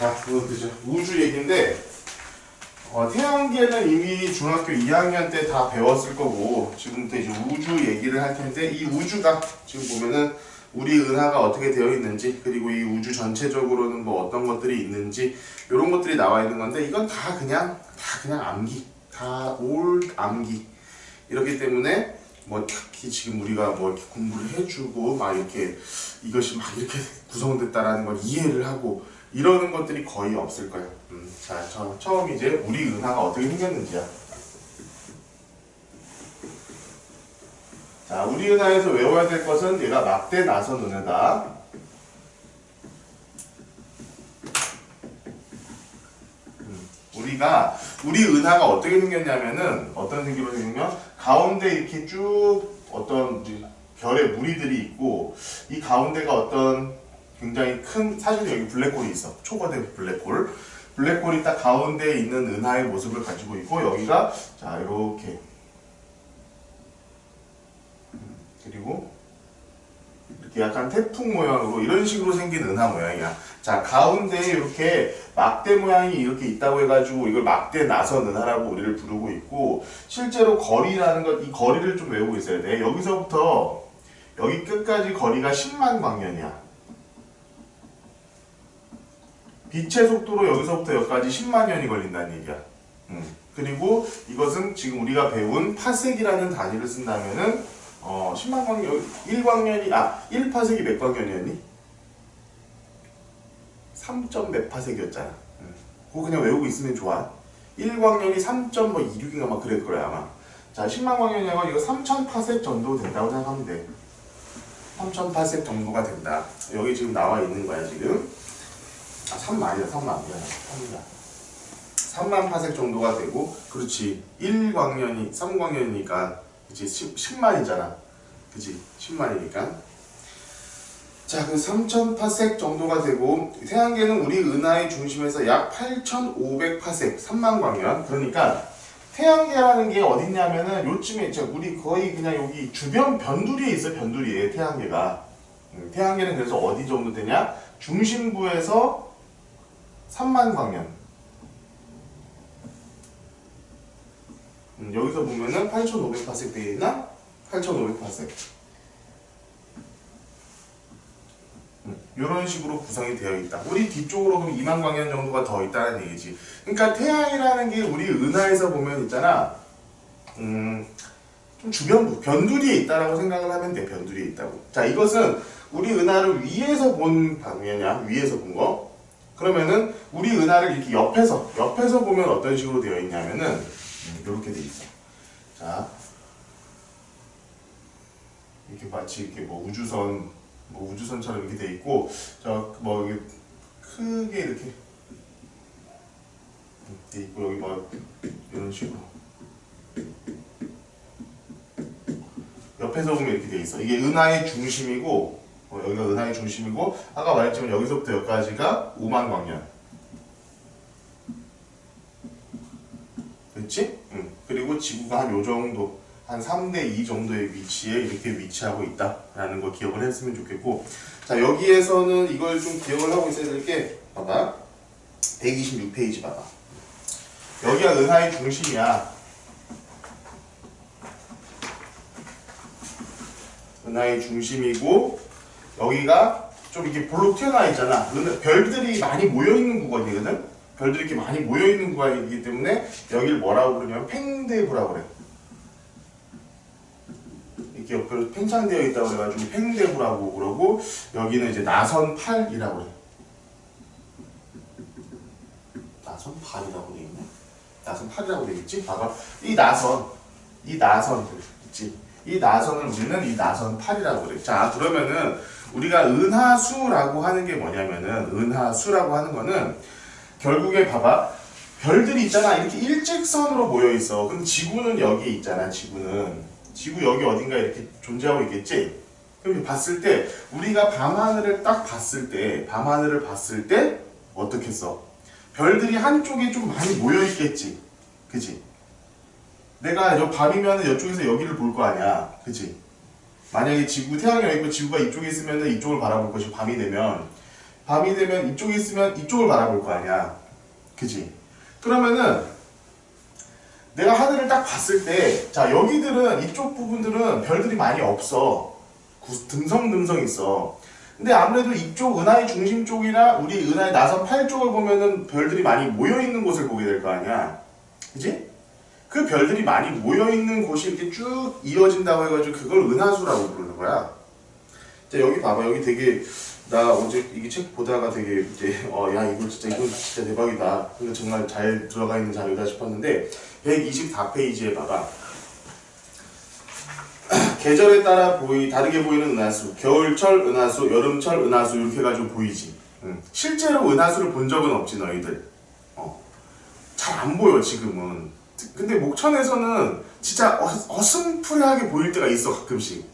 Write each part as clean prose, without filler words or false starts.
자, 그죠. 우주 얘기인데, 태양계는 이미 중학교 2학년 때 다 배웠을 거고, 지금부터 이제 우주 얘기를 할 텐데, 이 우주가 지금 보면은 우리 은하가 어떻게 되어 있는지, 그리고 이 우주 전체적으로는 뭐 어떤 것들이 있는지, 이런 것들이 나와 있는 건데, 이건 다 그냥 암기. 다 올 암기. 이렇기 때문에, 뭐 특히 지금 우리가 뭐 이렇게 공부를 해주고, 막 이렇게 이것이 막 이렇게 구성됐다라는 걸 이해를 하고, 이러는 것들이 거의 없을 거예요. 자, 처음 이제 우리 은하가 어떻게 생겼는지야. 자, 우리 은하에서 외워야 될 것은 얘가 막대 나선 은하다. 우리 은하가 어떻게 생겼냐면은 어떤 식으로 생기면 가운데 이렇게 쭉 어떤 별의 무리들이 있고 이 가운데가 어떤 굉장히 큰 사실 여기 블랙홀이 있어. 초거대 블랙홀. 블랙홀이 딱 가운데에 있는 은하의 모습을 가지고 있고 여기가 자 이렇게 그리고 이렇게 약간 태풍 모양으로 이런 식으로 생긴 은하 모양이야. 자 가운데에 이렇게 막대 모양이 이렇게 있다고 해가지고 이걸 막대 나선 은하라고 우리를 부르고 있고 실제로 거리라는 것 이 거리를 좀 외우고 있어야 돼. 여기서부터 여기 끝까지 거리가 10만 광년이야. 빛의 속도로 여기서부터 여기까지 10만 년이 걸린다는 얘기야. 그리고 이것은 지금 우리가 배운 파섹이라는 단위를 쓴다면은 10만 광년, 1광년이 1파섹이 몇 광년이었니? 3점 몇 파섹이었잖아. 그거 그냥 외우고 있으면 좋아. 1광년이 3.26인가 막 그럴 거야 아마. 자 10만 광년이면 이거 3000파섹 정도 된다고 생각하면 돼. 3000파섹 정도가 된다. 여기 지금 나와 있는 거야 지금. 3만이다 3만 파섹 정도가 되고 그렇지 1광년이 3광년이니까 그치 10만이잖아 그치 10만이니까 자 그 3000파섹 정도가 되고 태양계는 우리 은하의 중심에서 약 8500파섹 3만 광년 그러니까 태양계라는 게 어딨냐면은 요쯤에 있죠 우리 거의 그냥 여기 주변 변두리에 있어 변두리에 태양계가 태양계는 그래서 어디 정도 되냐 중심부에서 3만 광년 여기서 보면은 8500파섹 되어 있나? 8500파섹 이런 식으로 구성이 되어 있다. 우리 뒤쪽으로 그럼 2만 광년 정도가 더 있다는 얘기지. 그러니까 태양이라는 게 우리 은하에서 보면 있잖아 좀 주변부, 변두리에 있다라고 생각을 하면 돼. 변두리에 있다고. 자 이것은 우리 은하를 위에서 본 방면이야. 위에서 본 거. 그러면은 우리 은하를 이렇게 옆에서 보면 어떤 식으로 되어 있냐면은 이렇게 돼 있어. 자 이렇게 마치 이렇게 뭐 우주선처럼 이렇게 돼 있고 저 뭐 이게 크게 이렇게 돼 있고 여기 뭐 이런 식으로 옆에서 보면 이렇게 돼 있어. 이게 은하의 중심이고 여기가 은하의 중심이고 아까 말했지만 여기서부터 여기까지가 5만 광년 그렇지? 그리고 지구가 한 요 정도 한 3대 2 정도의 위치에 이렇게 위치하고 있다라는 거 기억을 했으면 좋겠고 자 여기에서는 이걸 좀 기억을 하고 있어야 될 게 봐봐 126페이지 봐봐 여기가 은하의 중심이야 은하의 중심이고 여기가 좀 이렇게 볼록 튀어나와 있잖아 별들이 많이 모여있는 구간이거든 별들이 이렇게 많이 모여있는 구간이기 때문에 여기를 뭐라고 그러냐면 팽대부라고 그래 이렇게 옆으로 팽창되어 있다고 해가지고 팽대부라고 그러고 여기는 이제 나선팔이라고 그래 나선팔이라고 돼 있네 나선팔이라고 돼 있지? 봐봐 이 나선 있지? 이 나선을 우리는 이 나선팔이라고 그래 자 그러면은 우리가 은하수라고 하는 게 뭐냐면은 은하수라고 하는 거는 결국에 봐봐 별들이 있잖아 이렇게 일직선으로 모여 있어 그럼 지구는 여기 있잖아 지구 여기 어딘가 이렇게 존재하고 있겠지 그럼 봤을 때 우리가 밤하늘을 딱 봤을 때 어떻겠어 별들이 한쪽에 좀 많이 모여 있겠지 그치 내가 밤이면 이쪽에서 여기를 볼 거 아니야 그치 만약에 태양이 여기 있고 지구가 이쪽에 있으면 이쪽을 바라볼 것이고 밤이 되면 밤이 되면 이쪽에 있으면 이쪽을 바라볼 거 아니야. 그지? 그러면은 내가 하늘을 딱 봤을 때, 자, 여기들은, 이쪽 부분들은 별들이 많이 없어. 듬성듬성 있어. 근데 아무래도 이쪽 은하의 중심 쪽이나 우리 은하의 나선 8 쪽을 보면은 별들이 많이 모여있는 곳을 보게 될 거 아니야. 그지? 그 별들이 많이 모여있는 곳이 이렇게 쭉 이어진다고 해가지고 그걸 은하수라고 부르는 거야. 자, 여기 봐봐. 여기 되게, 나 어제 이게 책 보다가 되게 이제, 야, 이거 진짜 대박이다. 이거 정말 잘 들어가 있는 자료다 싶었는데, 124페이지에 봐봐. 계절에 따라 다르게 보이는 은하수, 겨울철 은하수, 여름철 은하수 이렇게 해가지고 보이지. 실제로 은하수를 본 적은 없지 너희들. 잘 안 보여 지금은. 근데 목천에서는 진짜 어슴푸레하게 보일 때가 있어 가끔씩.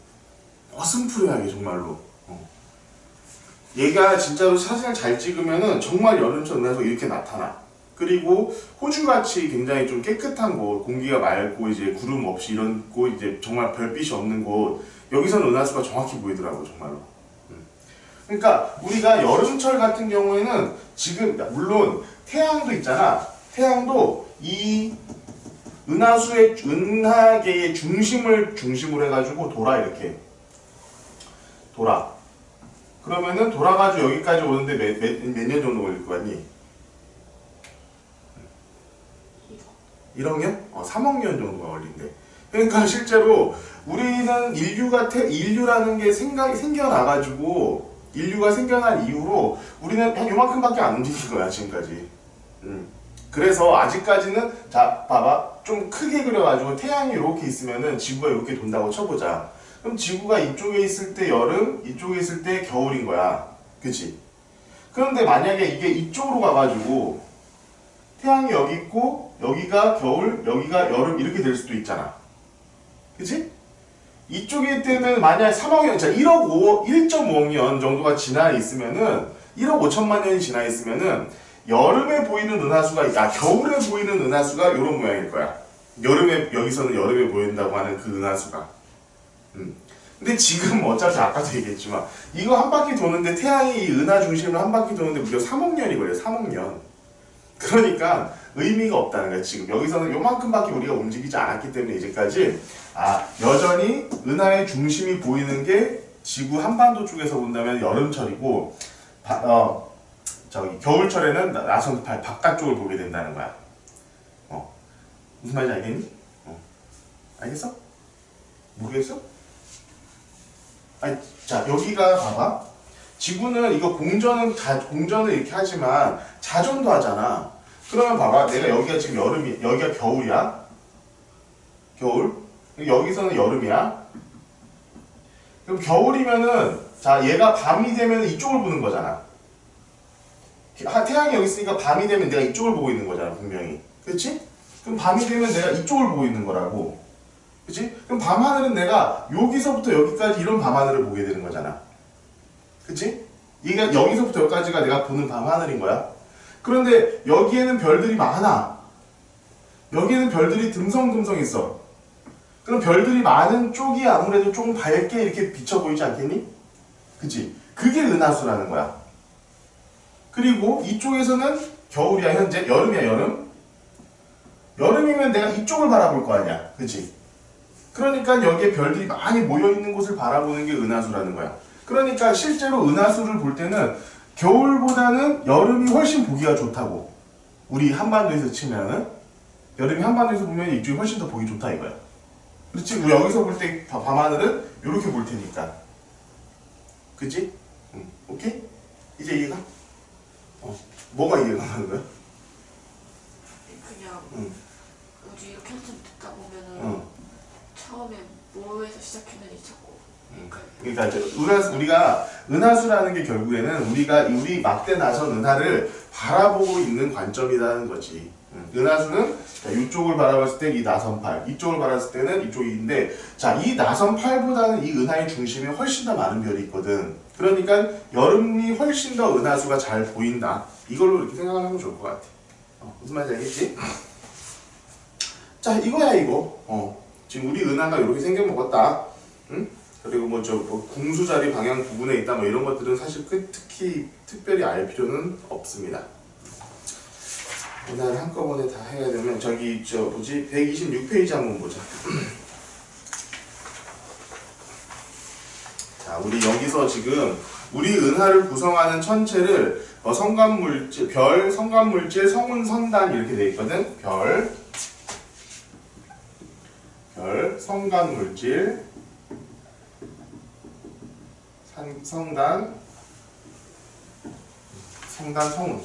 어슴푸레하게 정말로. 얘가 진짜로 사진을 잘 찍으면은 정말 여름철 은하수가 이렇게 나타나. 그리고 호주같이 굉장히 좀 깨끗한 곳, 공기가 맑고 이제 구름 없이 이런 곳, 이제 정말 별빛이 없는 곳, 여기서는 은하수가 정확히 보이더라고 정말로. 그러니까 우리가 여름철 같은 경우에는 지금 물론 태양도 있잖아. 태양도 이 은하계의 중심으로 해가지고 돌아 이렇게 돌아. 그러면은 돌아가지고 여기까지 오는데 몇 년 정도 걸릴 거 같니? 1억 년? 3억 년 정도가 걸린대. 그러니까 실제로 우리는 인류라는 게 생겨나가지고 인류가 생겨난 이후로 우리는 한 요만큼밖에 안 움직인 거야 지금까지. 그래서 아직까지는 자 봐봐 좀 크게 그려가지고 태양이 이렇게 있으면은 지구가 이렇게 돈다고 쳐보자. 그럼 지구가 이쪽에 있을 때 여름, 이쪽에 있을 때 겨울인 거야. 그치? 그런데 만약에 이게 이쪽으로 가가지고 태양이 여기 있고 여기가 겨울, 여기가 여름 이렇게 될 수도 있잖아. 그치? 이쪽에 때문에 만약 3억 년, 자 1.5억 년 정도가 지나 있으면은 1억 5천만 년이 지나 있으면은 여름에 보이는 은하수가 겨울에 보이는 은하수가 이런 모양일 거야. 여기서는 여름에 보인다고 하는 그 은하수가. 근데 지금 어차피 아까도 얘기했지만 이거 한 바퀴 도는데 태양이 이 은하 중심으로 한 바퀴 도는데 무려 3억 년이 걸려. 3억 년. 그러니까 의미가 없다는 거야. 지금 여기서는 요만큼밖에 우리가 움직이지 않았기 때문에 이제까지 여전히 은하의 중심이 보이는 게 지구 한반도 쪽에서 본다면 여름철이고 겨울철에는 나선 바깥쪽을 보게 된다는 거야. 무슨 말인지 알겠니? 알겠어? 모르겠어? 자 여기가 봐봐. 지구는 이거 공전을 이렇게 하지만 자전도 하잖아. 그러면 봐봐. 내가 여기가 지금 여기가 겨울이야. 겨울. 여기서는 여름이야. 그럼 겨울이면은 자 얘가 밤이 되면 이쪽을 보는 거잖아. 태양이 여기 있으니까 밤이 되면 내가 이쪽을 보고 있는 거잖아 분명히. 그렇지? 그럼 밤이 되면 내가 이쪽을 보고 있는 거라고. 그치? 그럼 밤하늘은 내가 여기서부터 여기까지 이런 밤하늘을 보게 되는 거잖아. 그치? 얘가 여기서부터 여기까지가 내가 보는 밤하늘인 거야. 그런데 여기에는 별들이 많아. 여기에는 별들이 듬성듬성 있어. 그럼 별들이 많은 쪽이 아무래도 좀 밝게 이렇게 비쳐 보이지 않겠니? 그치? 그게 은하수라는 거야. 그리고 이쪽에서는 겨울이야 현재. 여름이야 여름. 여름이면 내가 이쪽을 바라볼 거 아니야. 그치? 그러니까 여기에 별들이 많이 모여있는 곳을 바라보는 게 은하수라는 거야. 그러니까 실제로 은하수를 볼 때는 겨울보다는 여름이 훨씬 보기가 좋다고. 우리 한반도에서 치면은 여름이 한반도에서 보면 이쪽이 훨씬 더 보기 좋다 이거야. 그렇지? 우리 여기서 볼 때 밤하늘은 이렇게 볼 테니까. 그치? 오케이? 이제 이해가? 뭐가 이해가 가는 거야? 그냥 우리 이렇게 한참 듣다 보면은 처음에 뭐에서 시작했는지 자꾸 그러니까 이제 우리가 은하수라는 게 결국에는 우리 막대 나선 은하를 바라보고 있는 관점이라는 거지. 은하수는 이쪽을 바라봤을 때 이 나선 8, 이쪽을 바라봤을 때는 이쪽인데 자, 이 나선 8보다는 이 은하의 중심에 훨씬 더 많은 별이 있거든. 그러니까 여름이 훨씬 더 은하수가 잘 보인다. 이걸로 이렇게 생각하면 좋을 것 같아. 무슨 말인지 알겠지? 자, 이거야 이거. 지금 우리 은하가 이렇게 생겨먹었다. 응? 그리고 뭐 궁수자리 방향 부분에 있다 뭐 이런 것들은 사실 특히 특별히 알 필요는 없습니다. 오늘 한꺼번에 다 해야 되면 저기 126페이지 한번 보자. 자, 우리 여기서 지금 우리 은하를 구성하는 천체를 성간물질, 별, 성간물질, 성운, 성단 이렇게 돼 있거든. 별, 성간물질, 성단, 성운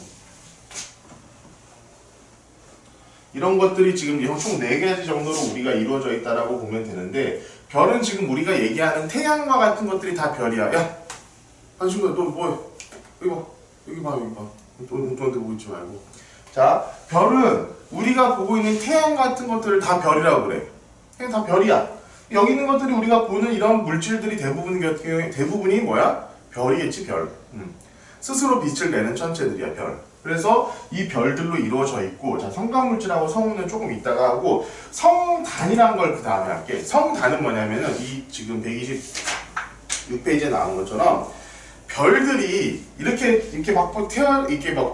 이런 것들이 지금 총 4가지 정도로 우리가 이루어져 있다라고 보면 되는데 별은 지금 우리가 얘기하는 태양과 같은 것들이 다 별이야. 야! 한신구야 너 뭐해? 여기 봐. 너한테 보고 있지 말고. 자, 별은 우리가 보고 있는 태양 같은 것들을 다 별이라고 그래. 그냥 다 별이야. 여기 있는 것들이 우리가 보는 이런 물질들이 대부분이 뭐야? 별이겠지, 별. 스스로 빛을 내는 천체들이야, 별. 그래서 이 별들로 이루어져 있고, 자, 성간물질하고 성운은 조금 이따가 하고, 성단이란 걸 그 다음에 할게. 성단은 뭐냐면은, 이 지금 126페이지에 나온 것처럼, 별들이 이렇게 막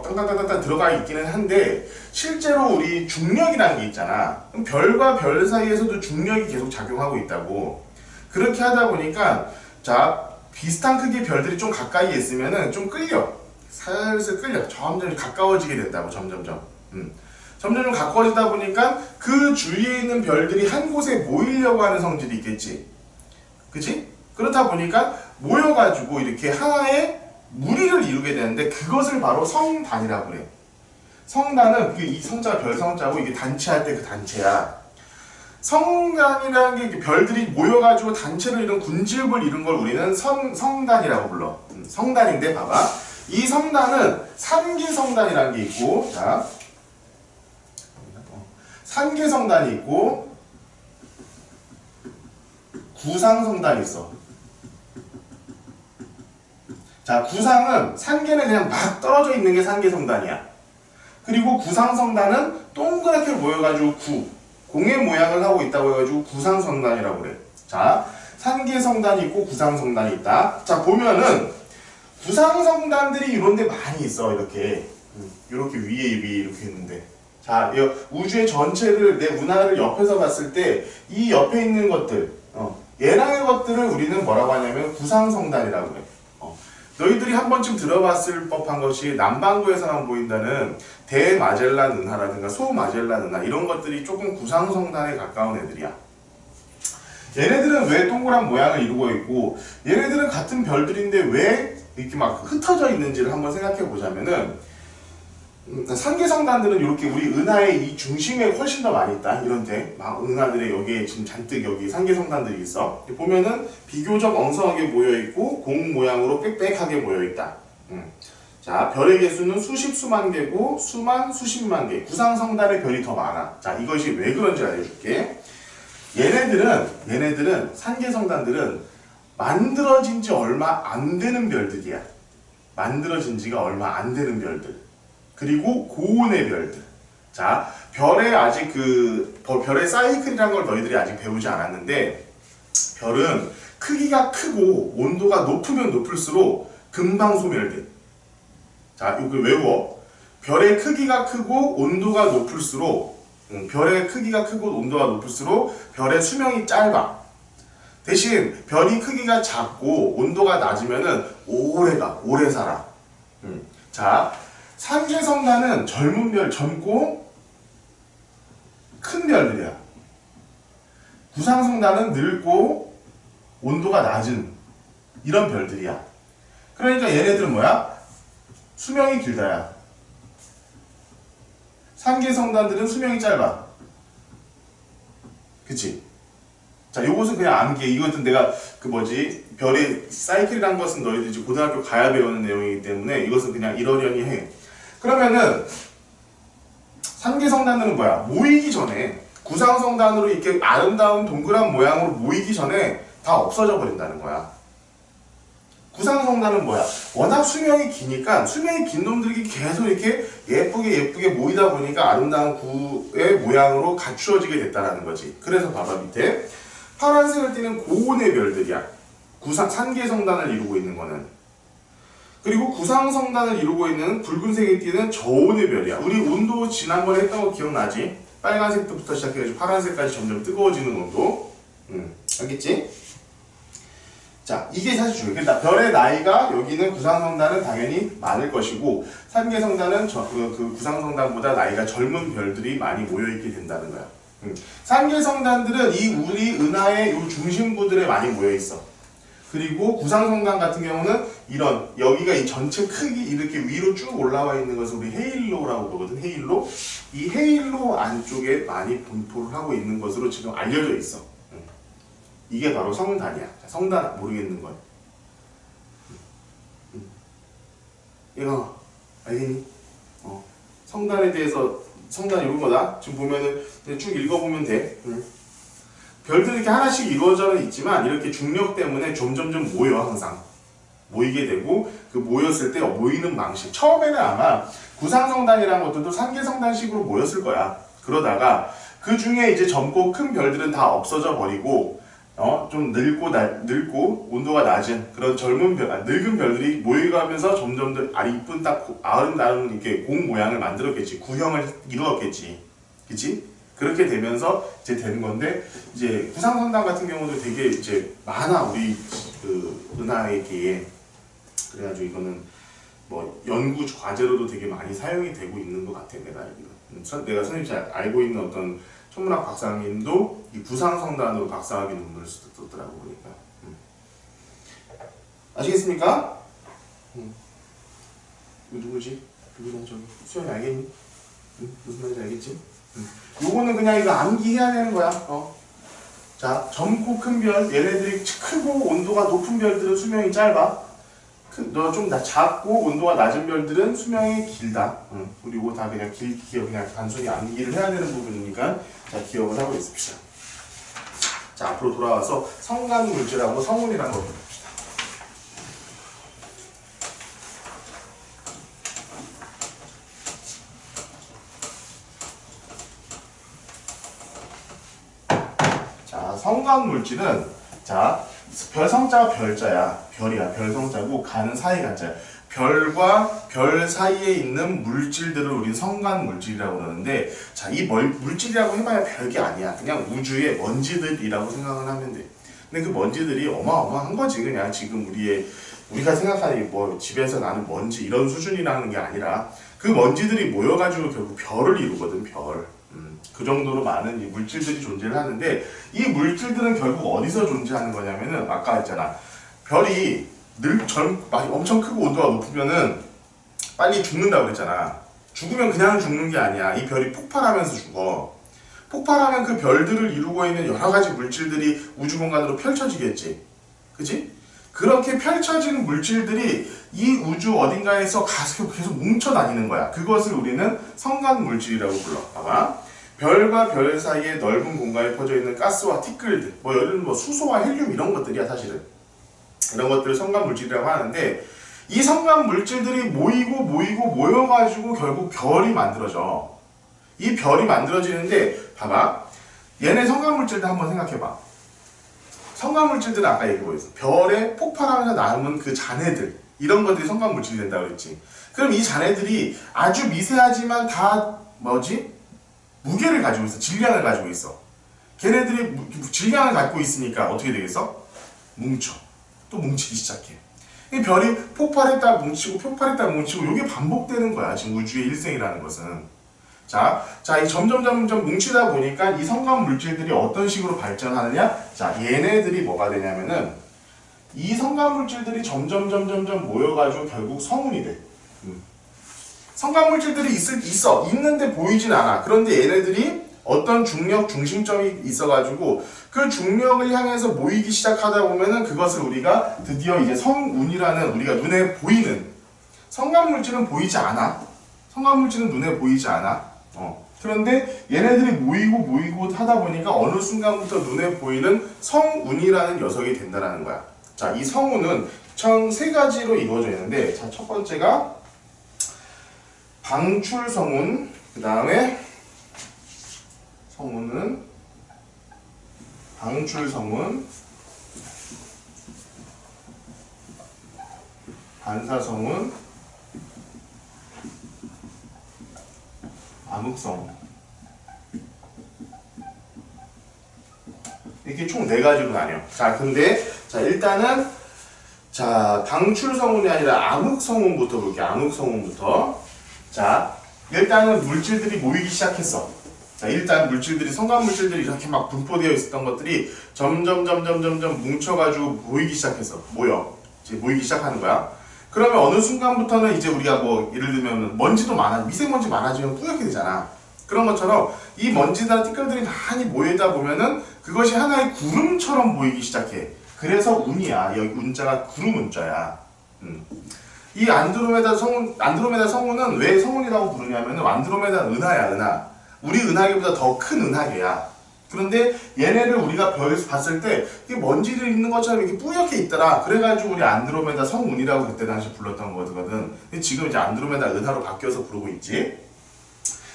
땅땅땅땅 들어가 있기는 한데, 실제로 우리 중력이라는 게 있잖아. 그럼 별과 별 사이에서도 중력이 계속 작용하고 있다고. 그렇게 하다 보니까, 자, 비슷한 크기의 별들이 좀 가까이에 있으면은 좀 끌려. 슬슬 끌려. 점점 가까워지게 된다고, 점점점 가까워지다 보니까 그 주위에 있는 별들이 한 곳에 모이려고 하는 성질이 있겠지. 그치? 그렇다 보니까 모여가지고 이렇게 하나의 무리를 이루게 되는데 그것을 바로 성단이라고 그래. 성단은 이 성자가 별 성자고 이게 단체할 때 그 단체야. 성단이라는 게 별들이 모여가지고 단체로 이룬 군집을 이룬 걸 우리는 성단이라고 불러. 성단인데 봐봐. 이 성단은 산기성단이라는 게 있고, 자, 산기성단이 있고, 구상성단이 있어. 자, 구상은 산계는 그냥 막 떨어져 있는 게 산계성단이야. 그리고 구상성단은 동그랗게 모여가지고 공의 모양을 하고 있다고 해가지고 구상성단이라고 그래. 자, 산계성단이 있고 구상성단이 있다. 자, 보면은 구상성단들이 이런데 많이 있어. 이렇게 위에 이렇게 있는데. 자, 우주의 전체를 내 은하를 옆에서 봤을 때 이 옆에 있는 것들, 얘랑의 것들을 우리는 뭐라고 하냐면 구상성단이라고 그래. 너희들이 한 번쯤 들어봤을 법한 것이 남반구에서만 보인다는 대마젤란 은하라든가 소마젤란 은하 이런 것들이 조금 구상성단에 가까운 애들이야. 얘네들은 왜 동그란 모양을 이루고 있고 얘네들은 같은 별들인데 왜 이렇게 막 흩어져 있는지를 한번 생각해 보자면은 산계성단들은 이렇게 우리 은하의 이 중심에 훨씬 더 많이 있다. 이런데 막 은하들의 여기에 지금 잔뜩 여기 산계성단들이 있어. 보면은 비교적 엉성하게 모여 있고 공 모양으로 빽빽하게 모여 있다. 자, 별의 개수는 수십 수만 개고 수만 수십만 개. 구상성단의 별이 더 많아. 자, 이것이 왜 그런지 알려줄게. 얘네들은 산계성단들은 만들어진 지 얼마 안 되는 별들이야. 만들어진 지가 얼마 안 되는 별들. 그리고 고온의 별들. 자, 별의 아직 별의 사이클이라는 걸 너희들이 아직 배우지 않았는데, 별은 크기가 크고 온도가 높으면 높을수록 금방 소멸돼. 자, 이거 외워. 별의 크기가 크고 온도가 높을수록, 별의 수명이 짧아. 대신 별이 크기가 작고 온도가 낮으면은 오래 살아. 자, 산계성단은 젊은 별, 젊고 큰 별들이야. 구상성단은 늙고 온도가 낮은 이런 별들이야. 그러니까 얘네들은 뭐야? 수명이 길다야. 산계성단들은 수명이 짧아. 그치? 자, 요것은 그냥 암기. 이것은 내가 별의 사이클이란 것은 너희들이 이제 고등학교 가야 배우는 내용이기 때문에 이것은 그냥 이러려니 해. 그러면은 산계성단들은 뭐야? 모이기 전에 구상성단으로 이렇게 아름다운 동그란 모양으로 모이기 전에 다 없어져 버린다는 거야. 구상성단은 뭐야? 워낙 수명이 기니까 수명이 긴 놈들이 계속 이렇게 예쁘게 모이다 보니까 아름다운 구의 모양으로 갖추어지게 됐다는 거지. 그래서 봐봐 밑에 파란색을 띠는 고온의 별들이야. 산계성단을 이루고 있는 거는. 그리고 구상성단을 이루고 있는 붉은색에 띄는 저온의 별이야. 우리 온도 지난번에 했던 거 기억나지? 빨간색부터 시작해가지고 파란색까지 점점 뜨거워지는 온도. 알겠지? 자, 이게 사실 중요해. 그러니까 별의 나이가 여기는 구상성단은 당연히 많을 것이고 산계성단은 그 구상성단보다 나이가 젊은 별들이 많이 모여있게 된다는 거야. 산계성단들은 이 우리 은하의 요 중심부들에 많이 모여있어. 그리고 구상성단 같은 경우는 이런 여기가 이 전체 크기 이렇게 위로 쭉 올라와 있는 것을 우리 헤일로라고 보거든. 헤일로. 이 헤일로 안쪽에 많이 분포를 하고 있는 것으로 지금 알려져 있어. 이게 바로 성단이야. 성단 모르겠는 거야. 얘가 알겠니? 성단에 대해서 성단 이런 거다. 지금 보면은 쭉 읽어보면 돼. 별들이 이렇게 하나씩 이루어져는 있지만 이렇게 중력 때문에 점점점 모여. 항상 모이게 되고 그 모였을 때 모이는 방식 처음에는 아마 구상성단이라는 것들도 산계성단식으로 모였을 거야. 그러다가 그 중에 이제 젊고 큰 별들은 다 없어져 버리고 좀 늙고 온도가 낮은 그런 늙은 별들이 모여가면서 점점 더 이쁜 딱 아름다운 이렇게 공 모양을 만들었겠지. 구형을 이루었겠지. 그치? 그렇게 되면서 이제 되는 건데, 이제 구상성단 같은 경우도 되게 이제 많아, 우리 그 은하계에. 그래가지고 이거는 뭐 연구 과제로도 되게 많이 사용이 되고 있는 것 같아, 내가 알기로. 내가 선생님이 잘 알고 있는 어떤 천문학 박사님도 이 구상성단으로 박사학위 논문을 썼더라고, 보니까. 아시겠습니까? 이거 누구지? 누구냐, 저기. 수현이 알겠니? 무슨 말인지 알겠지? 요거는 그냥 이거 암기해야 되는 거야. 자, 젊고 큰 별, 얘네들이 크고 온도가 높은 별들은 수명이 짧아. 좀 작고 온도가 낮은 별들은 수명이 길다. 우리 이거 다 그냥 그냥 단순히 암기를 해야 되는 부분이니까 자, 기억을 하고 있읍시다. 자, 앞으로 돌아와서 성간물질하고 성운이라는 걸 봅시다. 성간물질은 자, 별성자가 별자야. 별이야. 별성자고 간은 사이간자야. 별과 별 사이에 있는 물질들을 우리는 성간물질이라고 그러는데, 자, 이 물질이라고 해봐야 별게 아니야. 그냥 우주의 먼지들이라고 생각을 하면 돼. 근데 그 먼지들이 어마어마한 거지. 그냥 지금 우리가 생각하는 뭐 집에서 나는 먼지 이런 수준이라는 게 아니라 그 먼지들이 모여가지고 결국 별을 이루거든. 별. 그 정도로 많은 이 물질들이 존재를 하는데, 이 물질들은 결국 어디서 존재하는 거냐면은 아까 했잖아. 별이 엄청 크고 온도가 높으면은 빨리 죽는다고 그랬잖아. 죽으면 그냥 죽는 게 아니야. 이 별이 폭발하면서 죽어. 폭발하면 그 별들을 이루고 있는 여러 가지 물질들이 우주 공간으로 펼쳐지겠지. 그치? 그렇게 펼쳐지는 물질들이 이 우주 어딘가에서 계속 뭉쳐 다니는 거야. 그것을 우리는 성간 물질이라고 불러. 봐봐. 별과 별 사이에 넓은 공간에 퍼져 있는 가스와 티끌들, 예를 들면 수소와 헬륨 이런 것들이야, 사실은. 이런 것들을 성간 물질이라고 하는데, 이 성간 물질들이 모여가지고 결국 별이 만들어져. 이 별이 만들어지는데, 봐봐. 얘네 성간 물질들 한번 생각해봐. 성간 물질들은 아까 얘기해보였어. 별에 폭발하면서 남은 그 잔해들, 이런 것들이 성간 물질이 된다고 그랬지. 그럼 이 잔해들이 아주 미세하지만 다 무게를 가지고 있어. 질량을 가지고 있어. 걔네들이 질량을 갖고 있으니까 어떻게 되겠어? 뭉쳐. 또 뭉치기 시작해. 이 별이 폭발했다 뭉치고 이게 반복되는 거야. 지금 우주의 일생이라는 것은. 자, 이 점점 뭉치다 보니까 이 성간 물질들이 어떤 식으로 발전하느냐? 자, 얘네들이 뭐가 되냐면은 이 성간 물질들이 점점 모여가지고 결국 성운이 돼. 성간 물질들이 있는데 보이진 않아. 그런데 얘네들이 어떤 중력 중심점이 있어가지고 그 중력을 향해서 모이기 시작하다 보면은 그것을 우리가 드디어 이제 성운이라는 우리가 눈에 보이는 성간 물질은 보이지 않아. 성간 물질은 눈에 보이지 않아. 그런데 얘네들이 모이고 하다 보니까 어느 순간부터 눈에 보이는 성운이라는 녀석이 된다는 거야. 자, 이 성운은 총 3가지로 이루어져 있는데, 자, 첫 번째가 방출성운, 그 다음에 성운은 방출성운, 반사성운, 암흑성운. 이렇게 총 4가지로 나뉘어. 자, 근데 자 일단은 자 방출성운이 아니라 암흑성운부터 볼게요. 암흑성운부터. 자, 일단은 물질들이 모이기 시작했어. 자, 일단 물질들이 성간 물질들이 이렇게 막 분포되어 있었던 것들이 점점 뭉쳐가지고 모이기 시작했어. 이제 모이기 시작하는 거야. 그러면 어느 순간부터는 이제 우리가 뭐 예를 들면 먼지도 미세먼지 많아지면 뿌옇게 되잖아. 그런 것처럼 이 먼지나 티끌들이 많이 모이다 보면은 그것이 하나의 구름처럼 보이기 시작해. 그래서 운이야. 여기 운자가 구름 운자야. 이 안드로메다 성운은 왜 성운이라고 부르냐면은 안드로메다 은하야, 은하. 우리 은하계보다 더 큰 은하계야. 그런데 얘네를 우리가 별에서 봤을 때 이게 먼지들이 있는 것처럼 이렇게 뿌옇게 있더라. 그래가지고 우리 안드로메다 성운이라고 그때 당시 불렀던 거거든. 근데 지금 이제 안드로메다 은하로 바뀌어서 부르고 있지.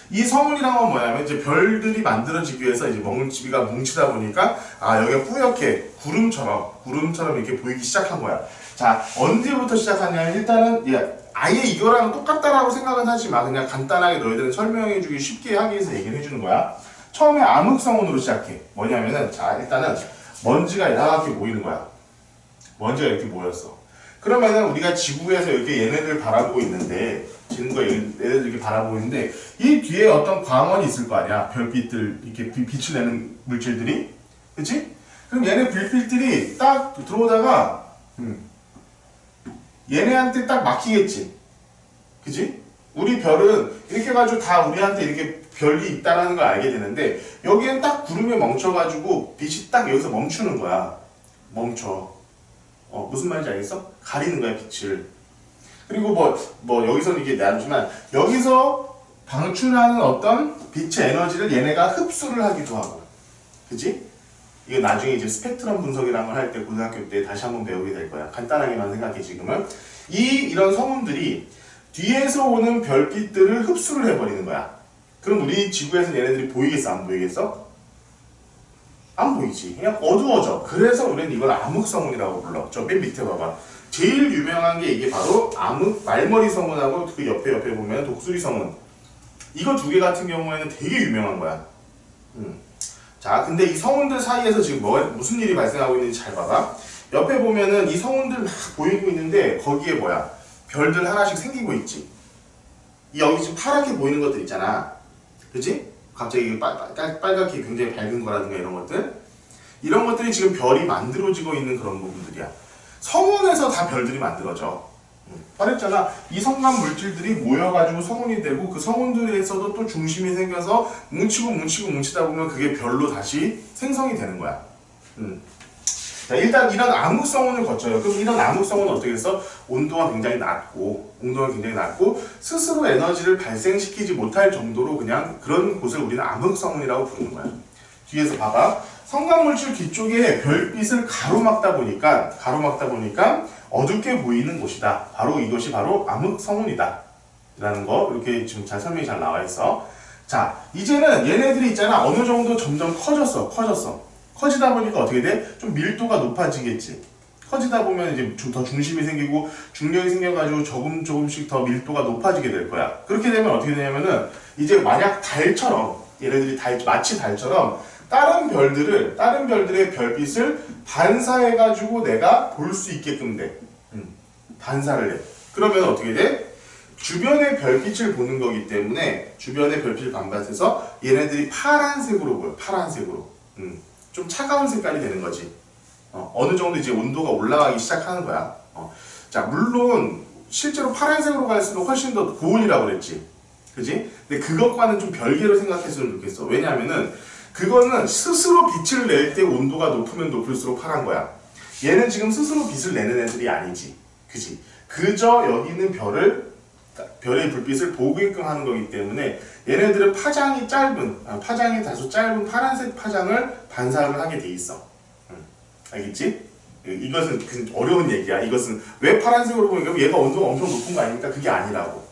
이 성운이란 건 뭐냐면 이제 별들이 만들어지기 위해서 이제 먼지가 뭉치다 보니까 여기가 뿌옇게 구름처럼 이렇게 보이기 시작한 거야. 자, 언제부터 시작하냐면 일단은 아예 이거랑 똑같다라고 생각은 하지 마. 그냥 간단하게 너희들은 설명해주기 쉽게 하기 위해서 얘기를 해주는 거야. 처음에 암흑성운으로 시작해. 뭐냐면은 자 일단은 먼지가 이렇게 모이는 거야. 먼지가 이렇게 모였어. 그러면은 우리가 지구에서 이렇게 얘네들 바라보고 있는데 얘네들 이렇게 바라보고 있는데 이 뒤에 어떤 광원이 있을 거 아니야. 별빛들 이렇게 빛을 내는 물질들이, 그렇지? 그럼 얘네 불빛들이 딱 들어오다가 얘네한테 딱 막히겠지, 그치? 우리 별은 이렇게 해가지고 다 우리한테 이렇게 별이 있다라는 걸 알게 되는데 여기엔 딱 구름에 멈춰가지고 빛이 딱 여기서 멈추는 거야. 멈춰. 무슨 말인지 알겠어? 가리는 거야, 빛을. 그리고 뭐 여기서는 이게 나지만 여기서 방출하는 어떤 빛의 에너지를 얘네가 흡수를 하기도 하고, 그치? 이거 나중에 이제 스펙트럼 분석이라는 걸 할 때 고등학교 때 다시 한번 배우게 될 거야. 간단하게만 생각해. 지금은 이런 성운들이 뒤에서 오는 별빛들을 흡수를 해버리는 거야. 그럼 우리 지구에서 얘네들이 보이겠어, 안 보이겠어? 안 보이지. 그냥 어두워져. 그래서 우리는 이걸 암흑성운이라고 불러. 저 맨 밑에 봐봐. 제일 유명한 게 이게 바로 말머리 성운하고 그 옆에 보면 독수리 성운. 이거 2개 같은 경우에는 되게 유명한 거야. 자, 근데 이 성운들 사이에서 지금 무슨 일이 발생하고 있는지 잘 봐봐. 옆에 보면은 이 성운들 막 보이고 있는데 거기에 별들 하나씩 생기고 있지. 여기 지금 파랗게 보이는 것들 있잖아. 그치? 갑자기 빨갛게 굉장히 밝은 거라든가 이런 것들. 이런 것들이 지금 별이 만들어지고 있는 그런 부분들이야. 성운에서 다 별들이 만들어져. 말했잖아. 이 성간 물질들이 모여가지고 성운이 되고 그 성운들에서도 또 중심이 생겨서 뭉치다 보면 그게 별로 다시 생성이 되는 거야. 자, 일단 이런 암흑성운을 거쳐요. 그럼 이런 암흑성운은 어떻게 해서 온도가 굉장히 낮고 스스로 에너지를 발생시키지 못할 정도로 그냥 그런 곳을 우리는 암흑성운이라고 부르는 거야. 뒤에서 봐봐. 성간물질 뒤쪽에 별빛을 가로막다 보니까 어둡게 보이는 곳이다. 이것이 바로 암흑성운이다 라는 거 이렇게 지금 설명이 잘 나와 있어. 자, 이제는 얘네들이 있잖아. 어느 정도 점점 커졌어. 커지다 보니까 어떻게 돼? 좀 밀도가 높아지겠지. 커지다 보면 이제 좀 더 중심이 생기고 중력이 생겨가지고 조금씩 더 밀도가 높아지게 될 거야. 그렇게 되면 어떻게 되냐면은 이제 만약 달처럼 얘네들이 마치 달처럼 다른 별들의 별빛을 반사해가지고 내가 볼 수 있게끔 돼. 반사를 해. 그러면 어떻게 돼? 주변의 별빛을 보는 거기 때문에 주변의 별빛을 반사해서 얘네들이 파란색으로 보여. 파란색으로. 좀 차가운 색깔이 되는 거지. 어느 정도 이제 온도가 올라가기 시작하는 거야. 자, 물론 실제로 파란색으로 갈수록 훨씬 더 고온이라고 그랬지. 그지? 근데 그것과는 좀 별개로 생각했으면 좋겠어. 왜냐면은 그거는 스스로 빛을 낼 때 온도가 높으면 높을수록 파란 거야. 얘는 지금 스스로 빛을 내는 애들이 아니지. 그지? 그저 여기 있는 별의 불빛을 보게끔 하는 거기 때문에 얘네들은 파장이 다소 짧은 파란색 파장을 반사를 하게 돼 있어. 알겠지? 이것은 어려운 얘기야. 이것은 왜 파란색으로 보니까 얘가 온도가 엄청 높은 거 아닙니까? 그게 아니라고.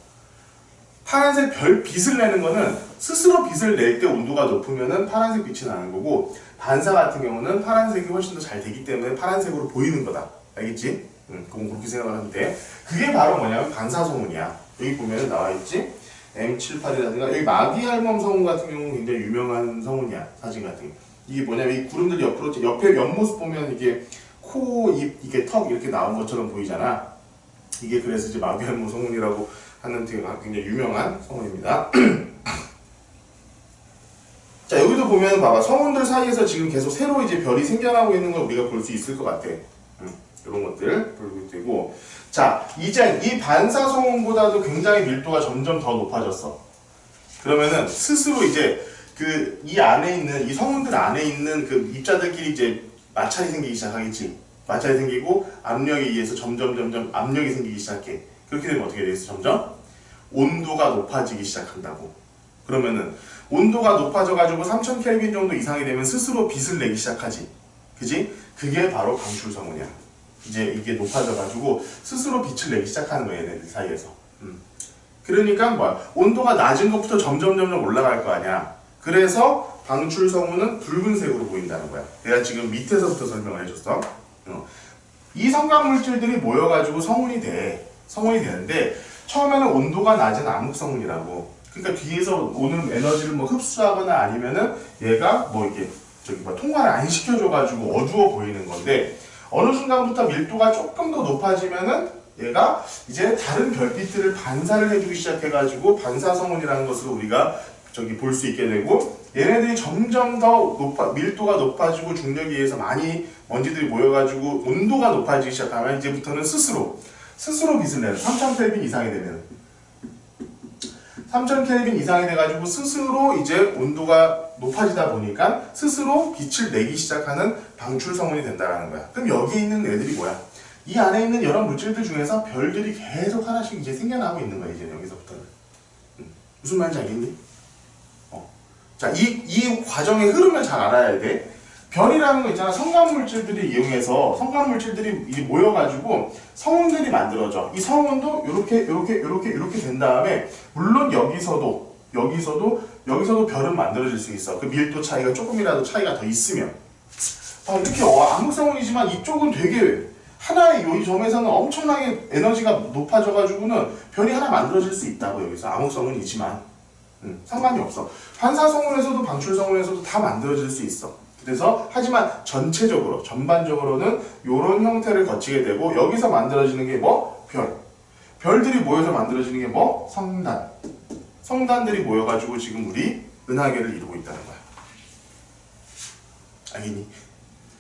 파란색 별빛을 내는 거는 스스로 빛을 낼 때 온도가 높으면은 파란색 빛이 나는 거고, 반사 같은 경우는 파란색이 훨씬 더 잘 되기 때문에 파란색으로 보이는 거다. 알겠지? 그건 그렇게 생각하면 돼. 그게 바로 뭐냐면 반사성운이야. 여기 보면 나와 있지? M78이라든가 여기 마기알몸 성운 같은 경우는 굉장히 유명한 성운이야. 사진 같은 게. 이게 뭐냐면 이 구름들이 옆으로 옆에 옆모습 보면 이게 코, 입, 이게 턱 이렇게 나온 것처럼 보이잖아. 이게 그래서 이제 마기알몸 성운이라고 하는 되게 굉장히 유명한 성운입니다. 자, 여기도 보면 봐봐. 성운들 사이에서 지금 계속 새로 이제 별이 생겨나고 있는 걸 우리가 볼 수 있을 것 같아. 이런 것들 보게 되고. 자, 이제 이 반사 성운보다도 굉장히 밀도가 점점 더 높아졌어. 그러면은 스스로 이제 그 이 안에 있는 이 성운들 안에 있는 그 입자들끼리 이제 마찰이 생기기 시작하겠지. 마찰이 생기고 압력에 의해서 점점 압력이 생기기 시작해. 그렇게 되면 어떻게 되겠어? 점점 온도가 높아지기 시작한다고. 그러면은 온도가 높아져가지고 3000 켈빈 정도 이상이 되면 스스로 빛을 내기 시작하지. 그지? 그게 바로 방출성운이야. 이제 이게 높아져가지고 스스로 빛을 내기 시작하는 거야, 얘네들 사이에서. 그러니까 뭐야? 온도가 낮은 것부터 점점 올라갈 거 아니야. 그래서 방출성운은 붉은색으로 보인다는 거야. 내가 지금 밑에서부터 설명을 해줬어. 이 성광물질들이 모여가지고 성운이 돼. 성운이 되는데 처음에는 온도가 낮은 암흑성운이라고. 그러니까 뒤에서 오는 에너지를 뭐 흡수하거나 아니면은 얘가 뭐 이게 통과를 안 시켜줘가지고 어두워 보이는 건데 어느 순간부터 밀도가 조금 더 높아지면은 얘가 이제 다른 별빛들을 반사를 해주기 시작해가지고 반사성운이라는 것을 우리가 볼 수 있게 되고 얘네들이 점점 더 밀도가 높아지고 중력에 의해서 많이 먼지들이 모여가지고 온도가 높아지기 시작하면 이제부터는 스스로 빛을 내요. 3000 켈빈 이상이 되면 3000 켈빈 이상이 돼가지고 스스로 이제 온도가 높아지다 보니까 스스로 빛을 내기 시작하는 방출성운이 된다는 거야. 그럼 여기 있는 애들이 뭐야? 이 안에 있는 여러 물질들 중에서 별들이 계속 하나씩 이제 생겨나고 있는 거야. 이제 여기서부터는. 무슨 말인지 알겠니? 자, 이 과정의 흐름을 잘 알아야 돼. 별이라는 거 있잖아. 성간물질들이 이용해서 성간물질들이 모여가지고 성운들이 만들어져. 이 성운도 이렇게 된 다음에 물론 여기서도 별은 만들어질 수 있어. 그 밀도 차이가 조금이라도 차이가 더 있으면. 이렇게 암흑성운이지만 이쪽은 되게 하나의 이 점에서는 엄청나게 에너지가 높아져가지고는 별이 하나 만들어질 수 있다고. 여기서 암흑성운이지만 상관이 없어. 반사성운에서도 방출성운에서도 다 만들어질 수 있어. 그래서 하지만 전반적으로는 이런 형태를 거치게 되고 여기서 만들어지는 게 뭐? 별들이 모여서 만들어지는 게 뭐? 성단들이 모여가지고 지금 우리 은하계를 이루고 있다는 거야. 알겠니?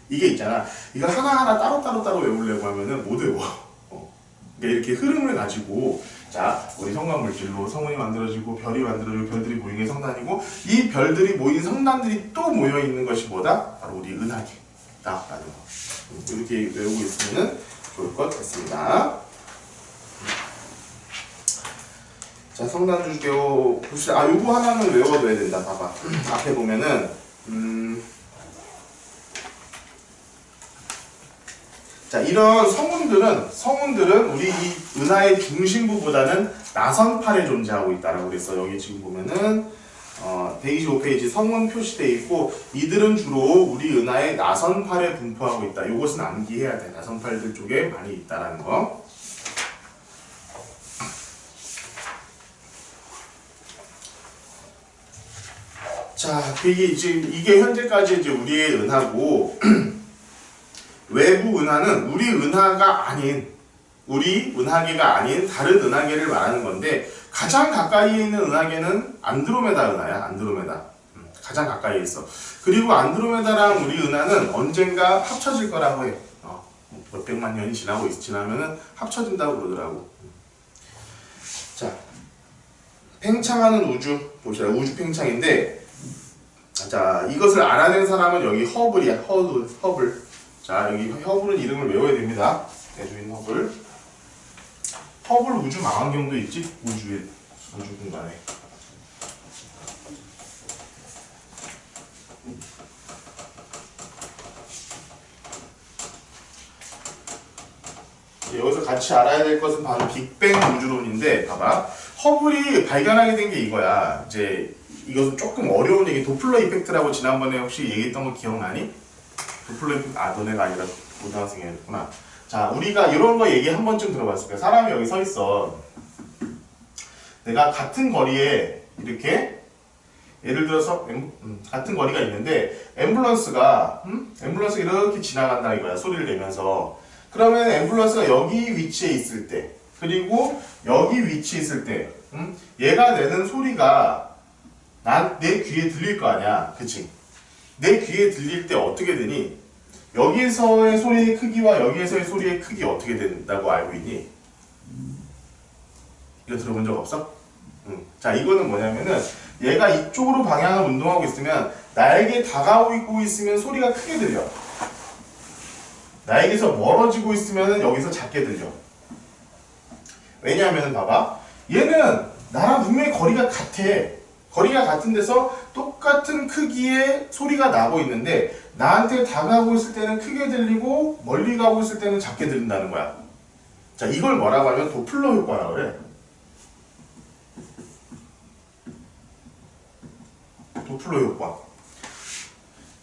이게 있잖아. 이걸 하나하나 따로 외우려고 하면은 못 외워. 그러니까 이렇게 흐름을 가지고 자, 우리 성광물질로 성운이 만들어지고 별이 만들어지고 별들이 모이는 게 성단이고 이 별들이 모인 성단들이 또 모여있는 것이 뭐다? 바로 우리 은하계다 라는 거. 이렇게 외우고 있으면 좋을 것 같습니다. 자, 성단 주제어 봅시다. 요거 하나는 외워둬야 된다. 봐봐. 앞에 보면은 자, 이런 성운들은 우리 이 은하의 중심부보다는 나선팔에 존재하고 있다라고 그랬어. 여기 지금 보면은 125페이지 성운 표시되어 있고 이들은 주로 우리 은하의 나선팔에 분포하고 있다. 이것은 암기해야 돼. 나선팔들 쪽에 많이 있다라는 거. 자, 이게 현재까지 이제 우리의 은하고 외부 은하는 우리 은하계가 아닌 다른 은하계를 말하는 건데 가장 가까이에 있는 은하계는 안드로메다 은하야. 안드로메다. 가장 가까이에 있어. 그리고 안드로메다랑 우리 은하는 언젠가 합쳐질 거라고 해. 몇백만 년이 지나면은 합쳐진다고 그러더라고. 자, 팽창하는 우주 보시라. 우주 팽창인데 자, 이것을 알아낸 사람은 여기 허블이야. 허블. 자, 여기 허블은 이름을 외워야 됩니다. 에드윈 허블. 허블 우주 망원경도 있지? 우주 공간에. 여기서 같이 알아야 될 것은 바로 빅뱅 우주론인데, 봐봐. 허블이 발견하게 된 게 이거야. 이제 이것은 조금 어려운 얘기, 도플러 이펙트라고 지난번에 혹시 얘기했던 거 기억나니? 도플러 이펙트, 너네가 아니라 고등학생이었구나. 자, 우리가 이런 거 얘기 한 번쯤 들어봤을 거야. 사람이 여기 서 있어. 내가 같은 거리에 이렇게 예를 들어서 같은 거리가 있는데 앰뷸런스가 이렇게 지나간다 이거야. 소리를 내면서. 그러면 앰뷸런스가 여기 위치에 있을 때 그리고 여기 위치에 있을 때 얘가 내는 소리가 내 귀에 들릴 거 아니야. 그치? 내 귀에 들릴 때 어떻게 되니? 여기서의 소리의 크기와 여기에서의 소리의 크기 어떻게 된다고 알고 있니? 이거 들어본 적 없어? 자, 이거는 뭐냐면은 얘가 이쪽으로 방향을 운동하고 있으면 나에게 다가오고 있으면 소리가 크게 들려. 나에게서 멀어지고 있으면 여기서 작게 들려. 왜냐하면 봐봐. 얘는 나랑 분명히 거리가 같아. 거리가 같은 데서 똑같은 크기의 소리가 나고 있는데 나한테 다가오고 있을 때는 크게 들리고 멀리 가고 있을 때는 작게 들린다는 거야. 자, 이걸 뭐라고 하면 도플러 효과라고 그래. 도플러 효과.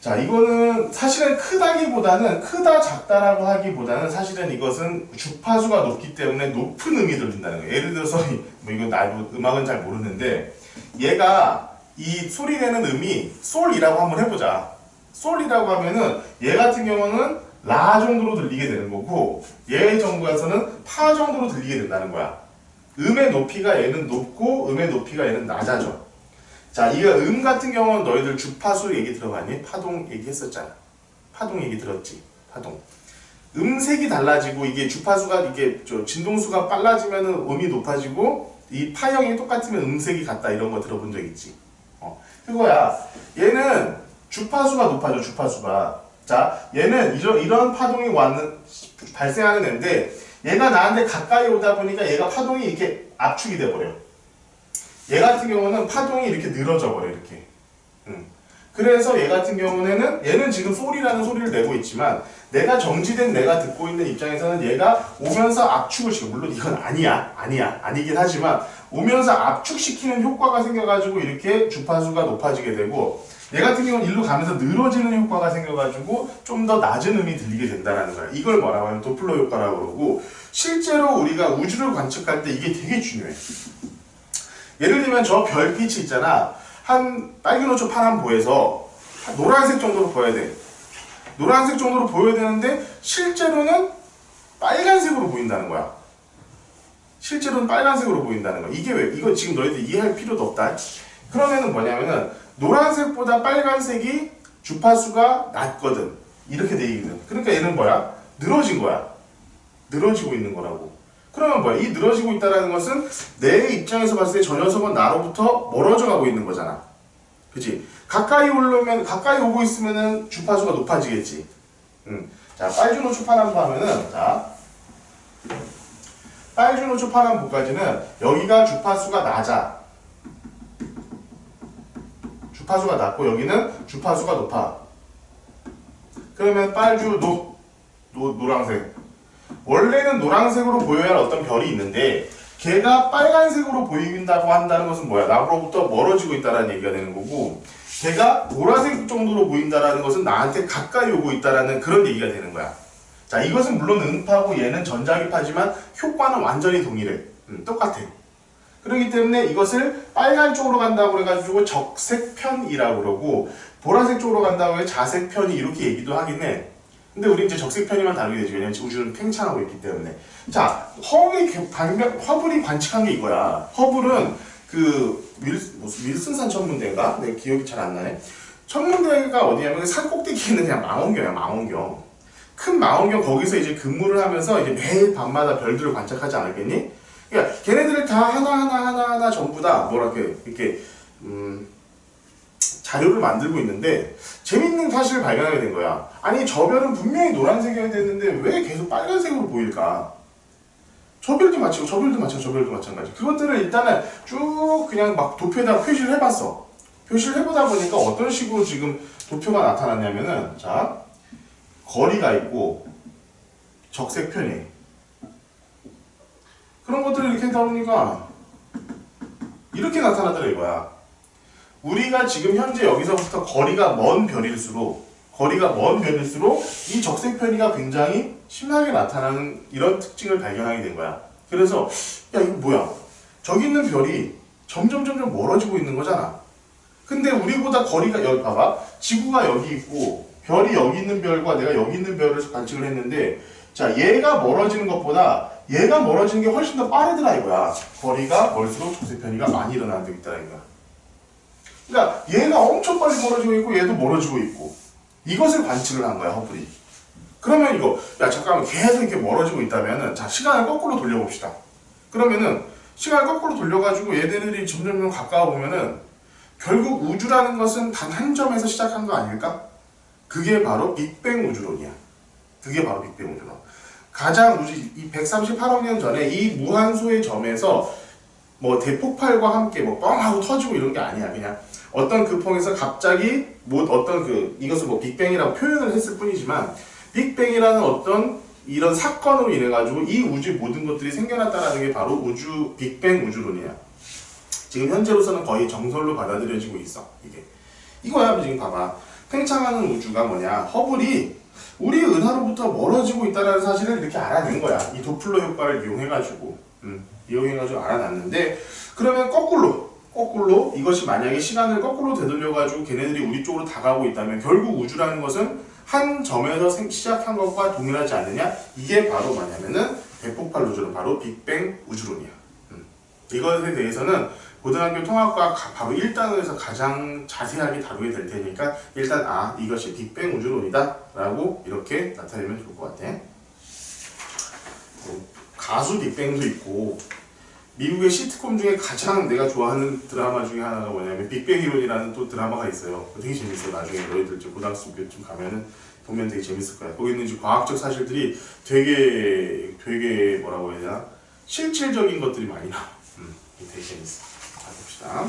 자, 이거는 사실은 크다 작다라고 하기보다는 사실은 이것은 주파수가 높기 때문에 높은 음이 들린다는 거예요. 예를 들어서 뭐 이거 나도 음악은 잘 모르는데 얘가 이 소리 내는 음이 솔이라고 한번 해보자. 솔이라고 하면은 얘 같은 경우는 라 정도로 들리게 되는 거고 얘 정도에서는 파 정도로 들리게 된다는 거야. 음의 높이가 얘는 높고 음의 높이가 얘는 낮아져. 자, 이거 같은 경우는 너희들 주파수 얘기 들어봤니? 파동 얘기했었잖아. 파동 얘기 들었지? 파동. 음색이 달라지고 이게 주파수가 이게 진동수가 빨라지면은 음이 높아지고 이 파형이 똑같으면 음색이 같다 이런 거 들어본 적 있지? 그거야. 얘는 주파수가 높아져. 주파수가. 자, 얘는 이런 파동이 발생하는 애인데 얘가 나한테 가까이 오다 보니까 얘가 파동이 이렇게 압축이 돼버려. 얘 같은 경우는 파동이 이렇게 늘어져 버려. 이렇게. 그래서 얘 같은 경우에는 얘는 지금 소리라는 소리를 내고 있지만 내가 정지된 내가 듣고 있는 입장에서는 얘가 오면서 압축을 시켜. 물론 이건 아니긴 하지만 오면서 압축시키는 효과가 생겨가지고 이렇게 주파수가 높아지게 되고 얘 같은 경우는 일로 가면서 늘어지는 효과가 생겨가지고 좀 더 낮은 음이 들리게 된다는 거야. 이걸 뭐라고 하면 도플러 효과라고 그러고 실제로 우리가 우주를 관측할 때 이게 되게 중요해. 예를 들면 저 별빛이 있잖아. 한 빨간노초 파란보에서 노란색 정도로 보여야 돼. 노란색 정도로 보여야 되는데 실제로는 빨간색으로 보인다는 거야. 실제로는 빨간색으로 보인다는 거야. 이게 왜? 이거 지금 너희들 이해할 필요도 없다. 그러면은 뭐냐면은 노란색보다 빨간색이 주파수가 낮거든. 이렇게 돼 있거든. 그러니까 얘는 뭐야? 늘어진 거야. 늘어지고 있는 거라고. 그러면 뭐야? 이 늘어지고 있다는 것은 내 입장에서 봤을 때 저 녀석은 나로부터 멀어져 가고 있는 거잖아. 그치? 가까이 오고 있으면은 주파수가 높아지겠지. 자, 빨주노초 파란보 하면은, 자, 빨주노초 파란보까지는 여기가 주파수가 낮아. 주파수가 낮고 여기는 주파수가 높아. 그러면 빨주 노란색. 원래는 노란색으로 보여야 할 어떤 별이 있는데 걔가 빨간색으로 보인다고 한다는 것은 뭐야? 나로부터 멀어지고 있다는 얘기가 되는 거고 걔가 보라색 정도로 보인다는 것은 나한테 가까이 오고 있다는 그런 얘기가 되는 거야. 자, 이것은 물론 음파고 얘는 전자기파지만 효과는 완전히 동일해. 똑같아. 그렇기 때문에 이것을 빨간 쪽으로 간다고 해가지고 적색편이라고 그러고 보라색 쪽으로 간다고 해 자색편이 이렇게 얘기도 하긴 해. 근데 우리 이제 적색편이만 다루게 되지. 왜냐면 우주는 팽창하고 있기 때문에. 자, 허블이 관측한 게 이거야. 허블은 그 윌슨산 천문대인가? 내 기억이 잘 안 나네. 천문대가 어디냐면 산 꼭대기에 있는 그냥 망원경이야. 망원경. 큰 망원경 거기서 이제 근무를 하면서 이제 매일 밤마다 별들을 관측하지 않았겠니? 그러니까 걔네들을 다 하나 전부 다 이렇게 자료를 만들고 있는데 재밌는 사실을 발견하게 된 거야. 아니 저 별은 분명히 노란색이어야 되는데 왜 계속 빨간색으로 보일까? 저 별도 마찬가지. 그것들을 일단은 쭉 그냥 막 도표에다 표시를 해봤어. 표시를 해보다 보니까 어떤 식으로 지금 도표가 나타났냐면은 자, 거리가 있고 적색편이 그런 것들을 이렇게 하다 보니까 이렇게 나타나더라 이거야. 우리가 지금 현재 여기서부터 거리가 먼 별일수록 거리가 먼 별일수록 이 적색 편의가 굉장히 심하게 나타나는 이런 특징을 발견하게 된 거야. 그래서 야 이거 뭐야? 저기 있는 별이 점점 멀어지고 있는 거잖아. 근데 우리보다 거리가 여기 봐봐. 지구가 여기 있고 별이 여기 있는 별과 내가 여기 있는 별을 관측을 했는데 자 얘가 멀어지는 것보다 얘가 멀어지는 게 훨씬 더 빠르더라 이거야. 거리가 멀수록 적색 편의가 많이 일어나는 데 있더라 이거야. 그러니까 얘가 엄청 빨리 멀어지고 있고 얘도 멀어지고 있고 이것을 관측을 한 거야 허블이. 그러면 이거 야 잠깐만 계속 이렇게 멀어지고 있다면은 자 시간을 거꾸로 돌려봅시다. 그러면은 시간을 거꾸로 돌려가지고 얘네들이 점점 가까워 보면은 결국 우주라는 것은 단 한 점에서 시작한 거 아닐까? 그게 바로 빅뱅 우주론이야. 그게 바로 빅뱅 우주론. 가장 우주 이 138억 년 전에 이 무한소의 점에서 뭐 대폭발과 함께 뭐 뻥 하고 터지고 이런 게 아니야. 그냥 어떤 그 펑에서 갑자기 뭐 어떤 그 이것을 뭐 빅뱅이라고 표현을 했을 뿐이지만 빅뱅이라는 어떤 이런 사건으로 인해 가지고 이 우주의 모든 것들이 생겨났다는 게 바로 우주 빅뱅 우주론이야. 지금 현재로서는 거의 정설로 받아들여지고 있어. 이거야. 지금 봐봐. 팽창하는 우주가 뭐냐? 허블이 우리 은하로부터 멀어지고 있다는 사실을 이렇게 알아낸 거야. 이 도플러 효과를 이용해가지고 알아놨는데 그러면 거꾸로 이것이 만약에 시간을 거꾸로 되돌려가지고 걔네들이 우리 쪽으로 다가오고 있다면 결국 우주라는 것은 한 점에서 시작한 것과 동일하지 않느냐? 이게 바로 뭐냐면은 대폭발 우주론, 바로 빅뱅 우주론이야. 이것에 대해서는 고등학교 통합과 바로 1단원에서 가장 자세하게 다루게 될 테니까 일단 이것이 빅뱅 우주론이다 라고 이렇게 나타내면 좋을 것 같아. 가수 빅뱅도 있고 미국의 시트콤 중에 가장 내가 좋아하는 드라마 중에 하나가 뭐냐면 빅뱅 이론이라는 또 드라마가 있어요. 되게 재밌어요. 나중에 너희들 고등학교쯤 가면은 보면 되게 재밌을 거야. 거기 있는 이제 과학적 사실들이 되게 뭐라고 해야 되나? 실질적인 것들이 많이 나와. 되게 재밌어. 자, 봅시다.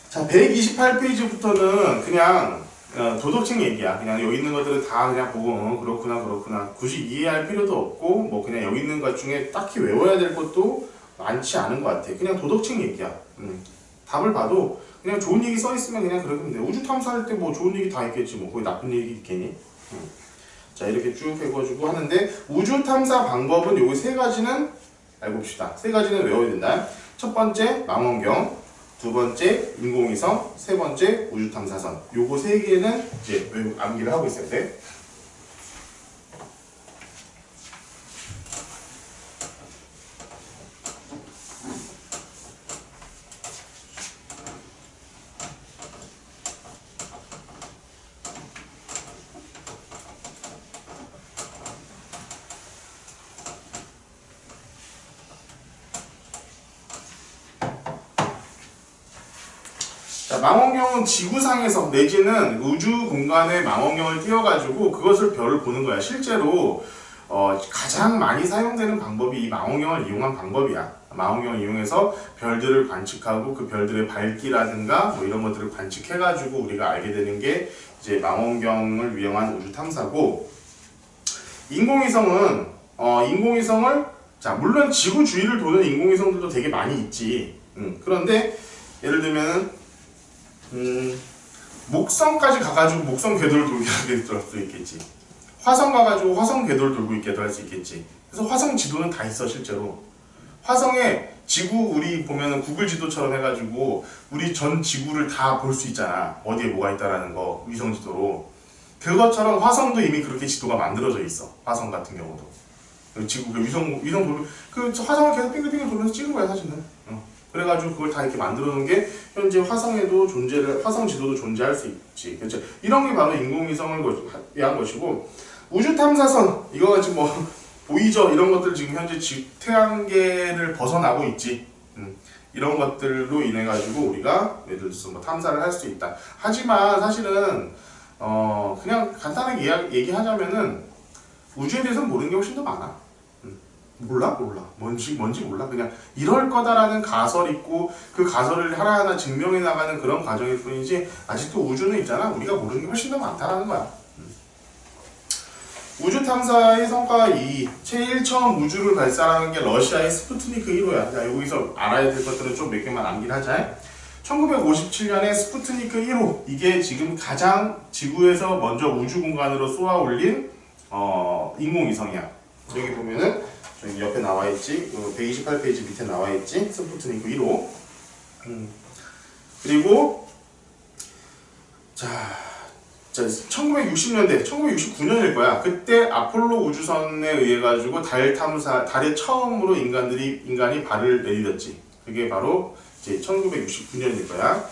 자, 128페이지부터는 그냥 도덕책 얘기야. 그냥 여기 있는 것들은 다 그냥 보고 그렇구나 굳이 이해할 필요도 없고 뭐 그냥 여기 있는 것 중에 딱히 외워야 될 것도 많지 않은 것 같아. 그냥 도덕책 얘기야. 답을 봐도 그냥 좋은 얘기 써 있으면 그냥 그러면 돼. 우주 탐사할 때 뭐 좋은 얘기 다 있겠지 뭐 거기 나쁜 얘기 있겠니? 자 이렇게 쭉 해가지고 하는데 우주 탐사 방법은 요거 세 가지는 알고 봅시다. 세 가지는 외워야 된다. 첫 번째 망원경, 두 번째 인공위성, 세 번째 우주탐사선. 요거 세 개는 이제 암기를 하고 있어야 돼. 자, 망원경은 지구상에서 내지는 우주 공간에 망원경을 띄워가지고 그것을 별을 보는 거야. 실제로 가장 많이 사용되는 방법이 이 망원경을 이용한 방법이야. 망원경을 이용해서 별들을 관측하고 그 별들의 밝기라든가 뭐 이런 것들을 관측해가지고 우리가 알게 되는 게 이제 망원경을 이용한 우주 탐사고, 인공위성은 인공위성을 자 물론 지구 주위를 도는 인공위성들도 되게 많이 있지. 그런데 예를 들면 목성까지 가가지고 목성 궤도를 돌게 할 수도 있겠지. 화성 가가지고 화성 궤도를 돌고 있게도 할 수 있겠지. 그래서 화성 지도는 다 있어 실제로. 화성에 지구 우리 보면은 구글 지도처럼 해가지고 우리 전 지구를 다 볼 수 있잖아. 어디에 뭐가 있다라는 거 위성 지도로. 그것처럼 화성도 이미 그렇게 지도가 만들어져 있어. 화성 같은 경우도. 지구 그 위성 돌 그 화성을 계속 빙글빙글 돌면서 찍은 거야 사실은. 그래가지고 그걸 다 이렇게 만들어 놓은 게 현재 화성에도 화성 지도도 존재할 수 있지. 그렇죠? 이런 게 바로 인공위성을 위한 것이고, 우주 탐사선 이거 같이 뭐 보이죠? 이런 것들 지금 현재 태양계를 벗어나고 있지. 이런 것들로 인해 가지고 우리가 예를 들어서 뭐 탐사를 할 수 있다. 하지만 사실은 그냥 간단하게 얘기하자면은 우주에 대해서는 모르는 게 훨씬 더 많아. 몰라. 뭔지 몰라. 그냥 이럴 거다라는 가설 있고 그 가설을 하나하나 증명해 나가는 그런 과정일 뿐이지 아직도 우주는 있잖아. 우리가 모르는 게 훨씬 더 많다라는 거야. 우주 탐사의 성과 2. 제일 처음 우주를 발사하는 게 러시아의 스푸트니크 1호야. 자, 여기서 알아야 될 것들은 좀 몇 개만 암기를 하자. 1957년에 스푸트니크 1호 이게 지금 가장 지구에서 먼저 우주 공간으로 쏘아 올린 인공위성이야. 여기 보면은 저기 옆에 나와 있지. 128페이지 밑에 나와 있지. 스푸트니크 1호. 그리고 자 1960년대, 1969년일 거야. 그때 아폴로 우주선에 의해 가지고 달 탐사, 달에 처음으로 인간이 발을 내디뎠지. 그게 바로 이제 1969년일 거야.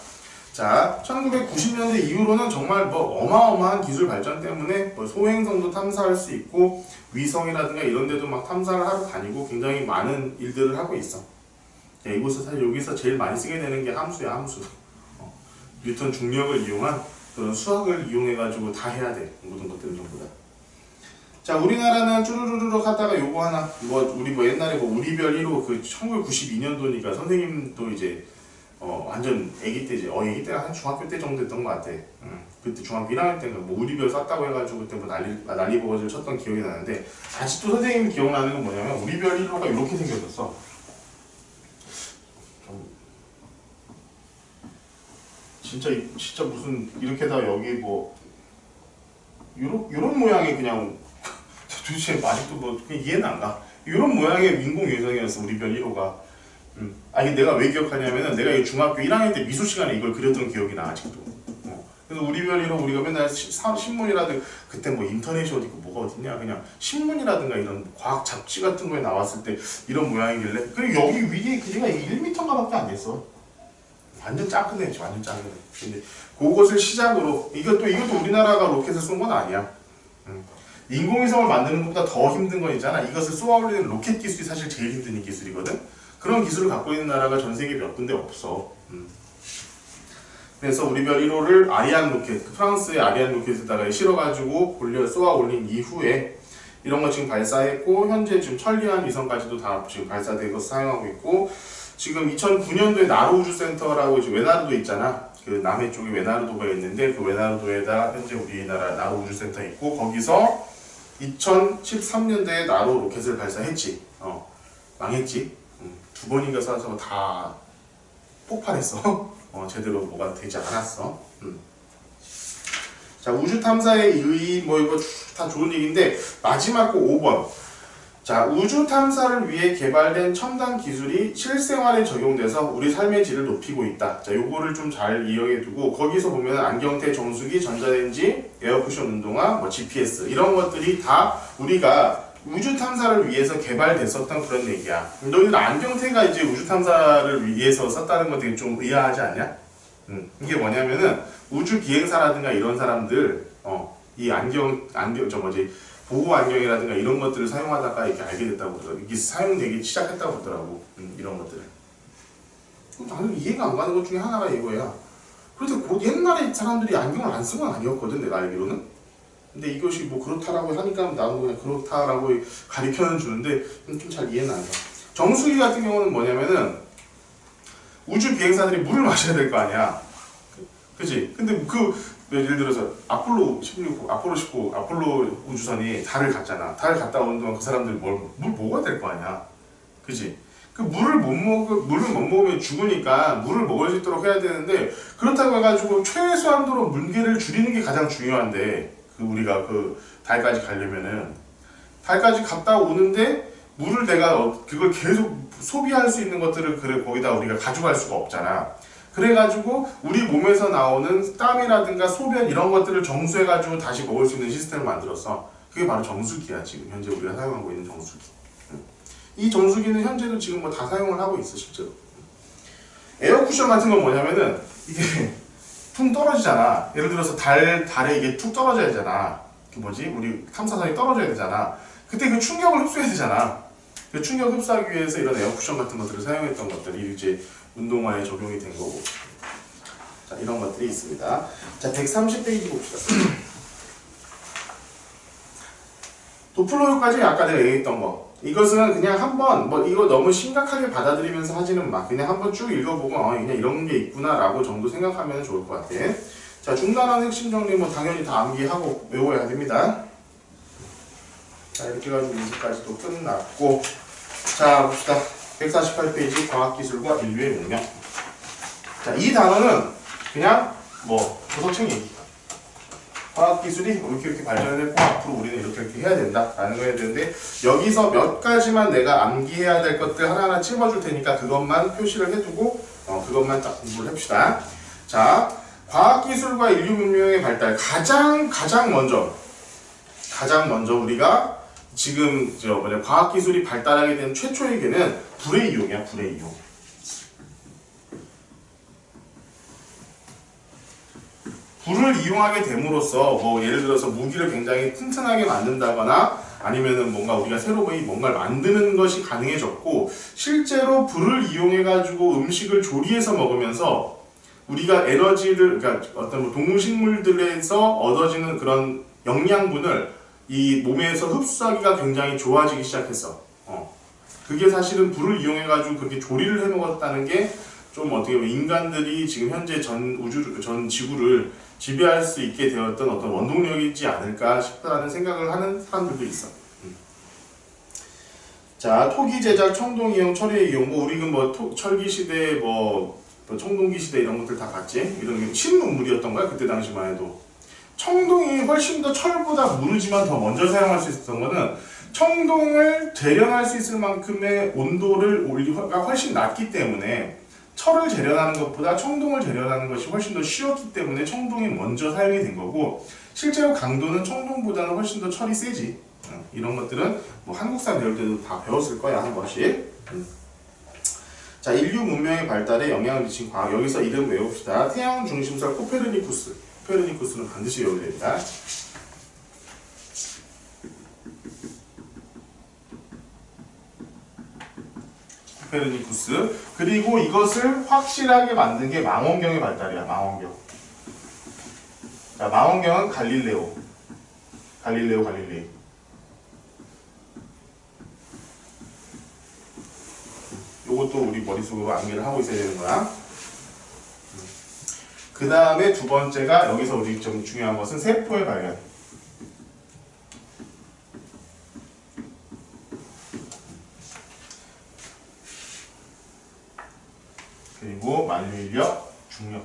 자, 1990년대 이후로는 정말 뭐 어마어마한 기술 발전 때문에 뭐 소행성도 탐사할 수 있고 위성이라든가 이런 데도 막 탐사를 하러 다니고 굉장히 많은 일들을 하고 있어. 야, 이곳에서 사실 여기서 제일 많이 쓰게 되는 게 함수야, 함수. 뉴턴 중력을 이용한 그런 수학을 이용해가지고 다 해야 돼. 모든 것들은 전부 다. 자, 우리나라는 쭈루루루룩 하다가 요거 하나, 우리 옛날에 우리별 1호 1992년도니까 선생님도 이제, 완전 애기 때지. 애기 때가 한 중학교 때 정도 됐던 것 같아. 그때 중학교 1학년 때인가 우리별 쌌다고 해가지고 그때 난리 버거지를 쳤던 기억이 나는데, 아직도 선생님이 기억나는 건 뭐냐면, 우리별 1호가 이렇게 생겨졌어. 진짜 무슨 이렇게다 여기 요런 모양의 그냥 도대체 아직도 그냥 이해는 안 가. 요런 모양의 인공위성이었어 우리별 1호가. 아니 내가 왜 기억하냐면은 내가 이 중학교 1학년 때 미술 시간에 이걸 그렸던 기억이 나 아직도. 그래서 우리별 1호 우리가 맨날 신문이라든가 그때 인터넷이 어디 있고 뭐가 어딨냐 그냥 신문이라든가 이런 과학 잡지 같은 거에 나왔을 때 이런 모양이길래 그리고 여기 위에 그지가 1m가밖에 안 됐어. 완전 작은 애지, 완전 작은 애. 근데 그것을 시작으로 이것도 우리나라가 로켓을 쏜 건 아니야. 인공위성을 만드는 것보다 더 힘든 건 있잖아. 이것을 쏘아올리는 로켓 기술이 사실 제일 힘든 기술이거든. 그런 기술을 갖고 있는 나라가 전 세계 몇 군데 없어. 그래서 우리별 1호를 아리안 로켓, 프랑스의 아리안 로켓에다가 실어가지고 쏘아올린 이후에 이런 거 지금 발사했고 현재 지금 천리안 위성까지도 다 지금 발사되고 사용하고 있고. 지금 2009년도에 나로우주센터라고 이제 외나루도 있잖아. 그 남해 쪽에 외나루도가 있는데 그 외나루도에다 현재 우리나라 나로우주센터 있고 거기서 2013년도에 나로 로켓을 발사했지. 망했지. 2번인가 쏴서 다 폭발했어. 제대로 뭐가 되지 않았어. 자, 우주 탐사의 의의 이거 다 좋은 얘기인데 마지막 거 5번. 자, 우주 탐사를 위해 개발된 첨단 기술이 실생활에 적용돼서 우리 삶의 질을 높이고 있다. 자, 요거를 좀 잘 이해해 두고 거기서 보면 안경테, 정수기, 전자레인지, 에어쿠션 운동화, GPS 이런 것들이 다 우리가 우주 탐사를 위해서 개발됐었던 그런 얘기야. 너희들 안경테가 이제 우주 탐사를 위해서 썼다는 거 되게 좀 의아하지 않냐? 이게 뭐냐면은 우주 비행사라든가 이런 사람들 이 보호 안경이라든가 이런 것들을 사용하다가 이렇게 알게 됐다고 그러더라고. 이게 사용되기 시작했다고 그러더라고. 이런 것들을. 나는 이해가 안 가는 것 중에 하나가 이거야. 그런데 옛날에 사람들이 안경을 안 쓴 건 아니었거든, 내가 알기로는. 근데 이것이 그렇다라고 하니까 나도 그냥 그렇다라고 가르쳐는 주는데 좀 잘 이해는 안 가. 정수기 같은 경우는 뭐냐면은 우주 비행사들이 물을 마셔야 될 거 아니야. 그치? 근데 예를 들어서 아폴로 16, 아폴로 19, 아폴로 우주선이 달을 갔잖아. 달 갔다 오는 동안 그 사람들이 물 먹어야 될 거 아니야. 그치? 그 물을 못 먹으면 죽으니까 물을 먹을 수 있도록 해야 되는데 그렇다고 해가지고 최소한도로 문제를 줄이는 게 가장 중요한데 우리가 달까지 가려면은 달까지 갔다 오는데 물을 내가 그걸 계속 소비할 수 있는 것들을 거기다 우리가 가져갈 수가 없잖아. 그래가지고 우리 몸에서 나오는 땀이라든가 소변 이런 것들을 정수해가지고 다시 먹을 수 있는 시스템을 만들었어. 그게 바로 정수기야. 지금 현재 우리가 사용하고 있는 정수기. 이 정수기는 현재도 지금 다 사용을 하고 있어 실제로. 에어쿠션 같은 건 뭐냐면은 이게 퉁 떨어지잖아. 예를 들어서 달에 이게 툭 떨어져야 되잖아. 우리 탐사선이 떨어져야 되잖아. 그때 그 충격을 흡수해야 되잖아. 그 충격 흡수하기 위해서 이런 에어쿠션 같은 것들을 사용했던 것들이 이제 운동화에 적용이 된 거고. 자, 이런 것들이 있습니다. 자, 130페이지 봅시다. 도플러 효과지 아까 내가 얘기했던 거. 이것은 그냥 한번 이거 너무 심각하게 받아들이면서 하지는 마. 그냥 한번 쭉 읽어보고 그냥 이런 게 있구나라고 정도 생각하면 좋을 것 같아. 자, 중단한 핵심 정리 당연히 다 암기하고 외워야 됩니다. 자, 이렇게 해가지고 인수까지도 끝났고. 자, 봅시다. 148페이지 과학기술과 인류의 문명. 자, 자, 이 단어는 그냥 뭐 도서책 얘기. 과학기술이 이렇게 발전했고 앞으로 우리는 이렇게 해야 된다라는 거 해야 되는데 여기서 몇 가지만 내가 암기해야 될 것들 하나하나 찝어줄 테니까 그것만 표시를 해두고 그것만 딱 공부를 합시다. 자, 과학기술과 인류 문명의 발달 가장 먼저 우리가 지금 과학기술이 발달하게 된 최초의 계는 불의 이용이야. 불의 이용. 불을 이용하게 됨으로써 뭐 예를 들어서 무기를 굉장히 튼튼하게 만든다거나 아니면은 뭔가 우리가 새로 뭔가를 만드는 것이 가능해졌고 실제로 불을 이용해 가지고 음식을 조리해서 먹으면서 우리가 에너지를 그러니까 어떤 뭐 동식물들에서 얻어지는 그런 영양분을 이 몸에서 흡수하기가 굉장히 좋아지기 시작했어. 그게 사실은 불을 이용해 가지고 그렇게 조리를 해 먹었다는 게 좀 어떻게 보면 인간들이 지금 현재 전 지구를 지배할 수 있게 되었던 어떤 원동력이지 않을까 싶다라는 생각을 하는 사람들도 있어. 자, 토기 제작, 청동 이용, 철의 이용, 뭐 우리는 뭐 철기 시대, 뭐 청동기 시대 이런 것들 다 봤지? 이런 게 신문물이었던 거야 그때 당시만 해도. 청동이 훨씬 더 철보다 무르지만 더 먼저 사용할 수 있었던 거는 청동을 재련할 수 있을 만큼의 온도를 올리가 훨씬 낮기 때문에 철을 재련하는 것보다 청동을 재련하는 것이 훨씬 더 쉬웠기 때문에 청동이 먼저 사용이 된 거고 실제로 강도는 청동보다는 훨씬 더 철이 세지. 이런 것들은 뭐 한국사 배울 때도 다 배웠을 거야 한 번씩. 자, 인류 문명의 발달에 영향을 미친 과학. 여기서 이름 외웁시다. 태양 중심설 코페르니쿠스. 코페르니쿠스는 반드시 외워야 됩니다. 코페르니쿠스. 그리고 이것을 확실하게 만든 게 망원경의 발달이야. 망원경. 자, 망원경은 갈릴레오. 요것도 우리 머릿속으로 암기를 하고 있어야 되는 거야. 그 다음에 두 번째가 여기서 우리 좀 중요한 것은 세포의 발견. 그리고 만유인력, 중력.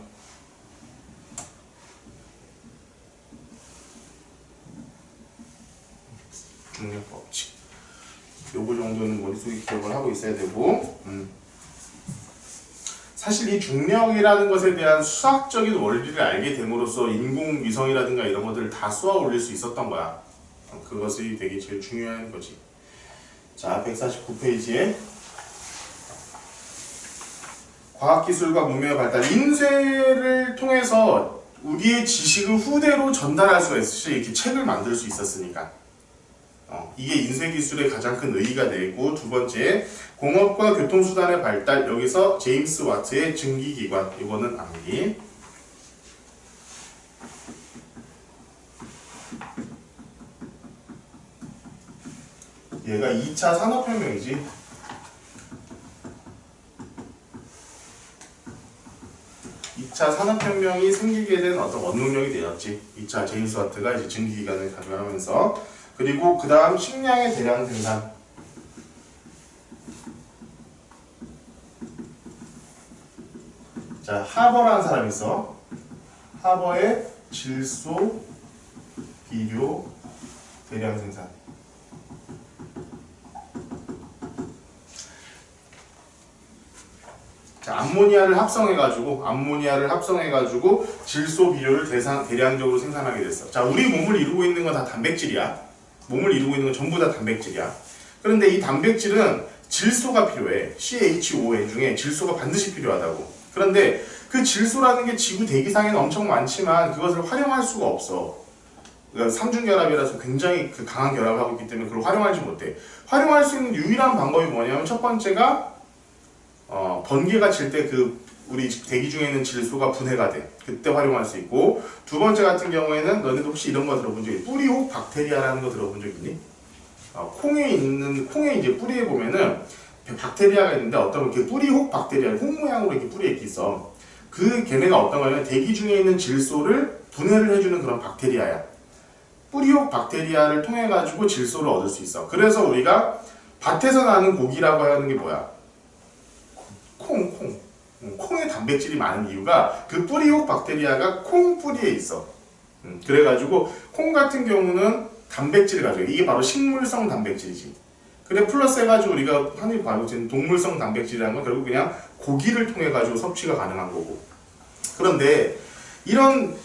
중력 법칙. 요거 정도는 머릿속에 기억을 하고 있어야 되고 사실 이 중력이라는 것에 대한 수학적인 원리를 알게 됨으로써 인공위성이라든가 이런 것들을 다 쏘아 올릴 수 있었던 거야. 그것이 되게 제일 중요한 거지. 자, 149페이지에 과학기술과 문명의 발달. 인쇄를 통해서 우리의 지식을 후대로 전달할 수가 있어. 이렇게 책을 만들 수 있었으니까. 이게 인쇄기술의 가장 큰 의의가 되고 두 번째, 공업과 교통수단의 발달. 여기서 제임스 와트의 증기기관. 이거는 암기. 얘가 2차 산업혁명이지. 2차 산업혁명이 생기게 된 어떤 원동력이 되었지. 2차 제임스 와트가 이제 증기기관을 가져가면서. 그리고 그 다음 식량의 대량 생산. 자, 하버라는 사람이 있어. 하버의 질소, 비료, 대량 생산. 자, 암모니아를 합성해가지고 질소, 비료를 대량적으로 생산하게 됐어. 자, 우리 몸을 이루고 있는 건 다 단백질이야. 몸을 이루고 있는 건 전부 다 단백질이야. 그런데 이 단백질은 질소가 필요해. CHON 중에 질소가 반드시 필요하다고. 그런데 그 질소라는 게 지구 대기상에는 엄청 많지만 그것을 활용할 수가 없어. 그러니까 삼중결합이라서 굉장히 강한 결합을 하고 있기 때문에 그걸 활용하지 못해. 활용할 수 있는 유일한 방법이 뭐냐면 첫 번째가 번개가 칠 때 우리 대기 중에 있는 질소가 분해가 돼. 그때 활용할 수 있고 두 번째 같은 경우에는 너네도 혹시 이런 거 들어본 적 있니? 뿌리혹 박테리아라는 거 들어본 적 있니? 콩에 이제 뿌리에 보면은 박테리아가 있는데 어떤 게 뿌리혹 박테리아, 홍 모양으로 이렇게 뿌리에 이렇게 있어. 걔네가 어떤 거냐면 대기 중에 있는 질소를 분해를 해주는 그런 박테리아야. 뿌리혹 박테리아를 통해 가지고 질소를 얻을 수 있어. 그래서 우리가 밭에서 나는 고기라고 하는 게 뭐야? 콩. 콩에 단백질이 많은 이유가 그 뿌리옥 박테리아가 콩 뿌리에 있어. 그래가지고 콩 같은 경우는 단백질을 가져요. 이게 바로 식물성 단백질이지. 그래 플러스 해가지고 우리가 흔히 바로 지금 동물성 단백질이라는 건 결국 그냥 고기를 통해 가지고 섭취가 가능한 거고. 그런데 이런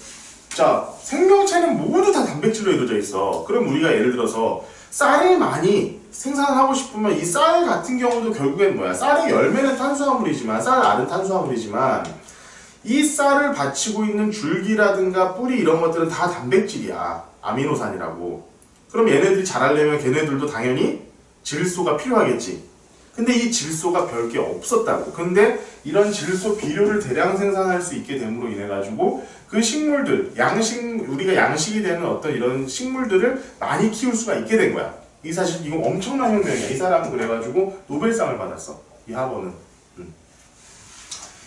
생명체는 모두 다 단백질로 이루어져 있어. 그럼 우리가 예를 들어서 쌀을 많이 생산하고 싶으면 이 쌀 같은 경우도 결국엔 뭐야? 쌀의 열매는 탄수화물이지만 쌀 알은 탄수화물이지만 이 쌀을 받치고 있는 줄기라든가 뿌리 이런 것들은 다 단백질이야. 아미노산이라고. 그럼 얘네들이 자라려면 걔네들도 당연히 질소가 필요하겠지. 근데 이 질소가 별게 없었다고. 근데 이런 질소 비료를 대량 생산할 수 있게 됨으로 인해 가지고 그 식물들, 우리가 양식이 되는 어떤 이런 식물들을 많이 키울 수가 있게 된 거야. 이 사실 이거 엄청난 혁명이야. 이 사람은 그래가지고 노벨상을 받았어. 이 하버는.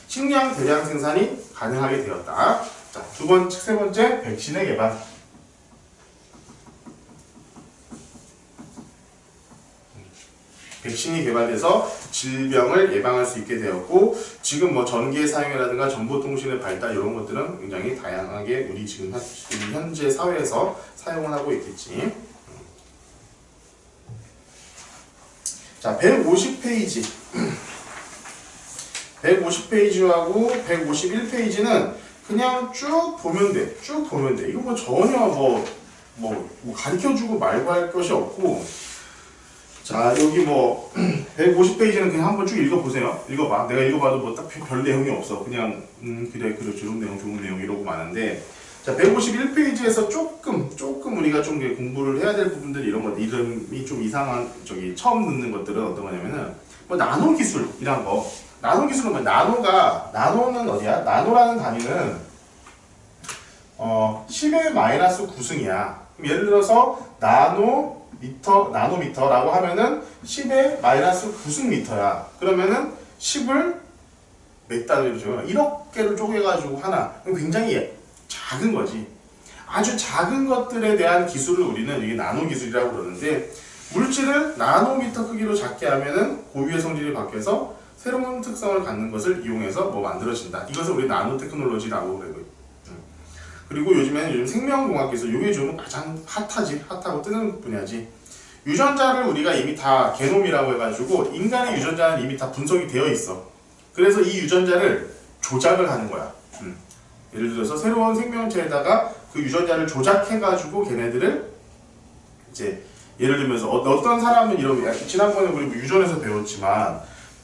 식량 대량 생산이 가능하게 되었다. 자, 세 번째, 백신의 개발. 백신이 개발돼서 질병을 예방할 수 있게 되었고, 지금 뭐 전기의 사용이라든가 정보통신의 발달 이런 것들은 굉장히 다양하게 우리 지금 현재 사회에서 사용을 하고 있겠지. 자, 150페이지. 150페이지하고 151페이지는 그냥 쭉 보면 돼. 쭉 보면 돼. 이거 뭐 전혀 뭐 가르쳐주고 말고 할 것이 없고. 자, 여기 뭐 150페이지는 그냥 한번 쭉 읽어보세요. 읽어봐. 내가 읽어봐도 뭐 딱 별 내용이 없어. 그냥 그래 좋은 내용 좋은 내용 이러고 마는데, 자 151페이지에서 조금 우리가 좀 공부를 해야 될 부분들 이런 것 이름이 좀 이상한 처음 듣는 것들은 어떤 거냐면은 뭐 나노 기술이란 거. 나노 기술은 뭐 나노는 어디야? 나노라는 단위는 10의 마이너스 9승이야. 예를 들어서 나노미터라고 하면은 10의 마이너스 9승 미터야. 그러면은 10을 몇 단위로 줘요? 1억 개를 쪼개가지고 하나. 굉장히 작은 거지. 아주 작은 것들에 대한 기술을 우리는 이게 나노 기술이라고 그러는데, 물질을 나노미터 크기로 작게 하면은 고유의 성질이 바뀌어서 새로운 특성을 갖는 것을 이용해서 뭐 만들어진다. 이것을 우리 나노 테크놀로지라고 그러고. 그리고 요즘 생명공학 기술, 이게 좀 가장 핫하고 뜨는 분야지. 유전자를 우리가 이미 다 게놈이라고 해가지고 인간의 유전자는 이미 다 분석이 되어 있어. 그래서 이 유전자를 조작을 하는 거야. 예를 들어서 새로운 생명체에다가 그 유전자를 조작해가지고 걔네들을 이제 예를 들면서 어떤 사람은 지난번에 우리 유전에서 배웠지만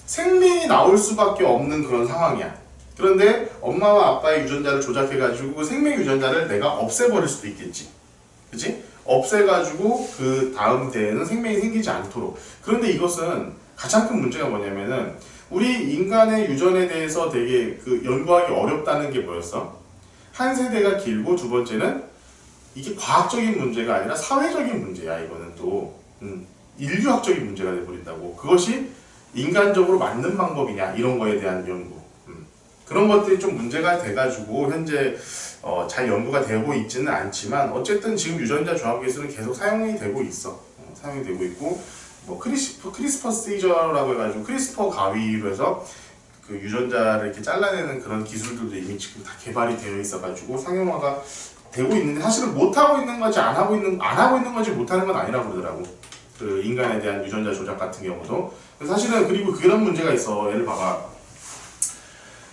생명이 나올 수밖에 없는 그런 상황이야. 그런데 엄마와 아빠의 유전자를 조작해가지고 그 생명 유전자를 내가 없애버릴 수도 있겠지. 그치? 없애가지고 그 다음 대에는 생명이 생기지 않도록. 그런데 이것은 가장 큰 문제가 뭐냐면은 우리 인간의 유전에 대해서 되게 연구하기 어렵다는 게 뭐였어? 한 세대가 길고, 두 번째는 이게 과학적인 문제가 아니라 사회적인 문제야. 이거는 또 인류학적인 문제가 돼버린다고. 그것이 인간적으로 맞는 방법이냐 이런 거에 대한 연구. 그런 것들이 좀 문제가 돼가지고 현재 잘 연구가 되고 있지는 않지만, 어쨌든 지금 유전자 조합 기술은 계속 사용이 되고 있어. 사용이 되고 있고, 뭐 크리스퍼 시저라고 해가지고 크리스퍼 가위로 해서 그 유전자를 이렇게 잘라내는 그런 기술들도 이미 지금 다 개발이 되어 있어가지고 상용화가 되고 있는데, 사실은 못하고 있는 거지 안 하고 있는 거지 못하는 건 아니라고 그러더라고. 그 인간에 대한 유전자 조작 같은 경우도. 사실은 그리고 그런 문제가 있어. 예를 봐봐.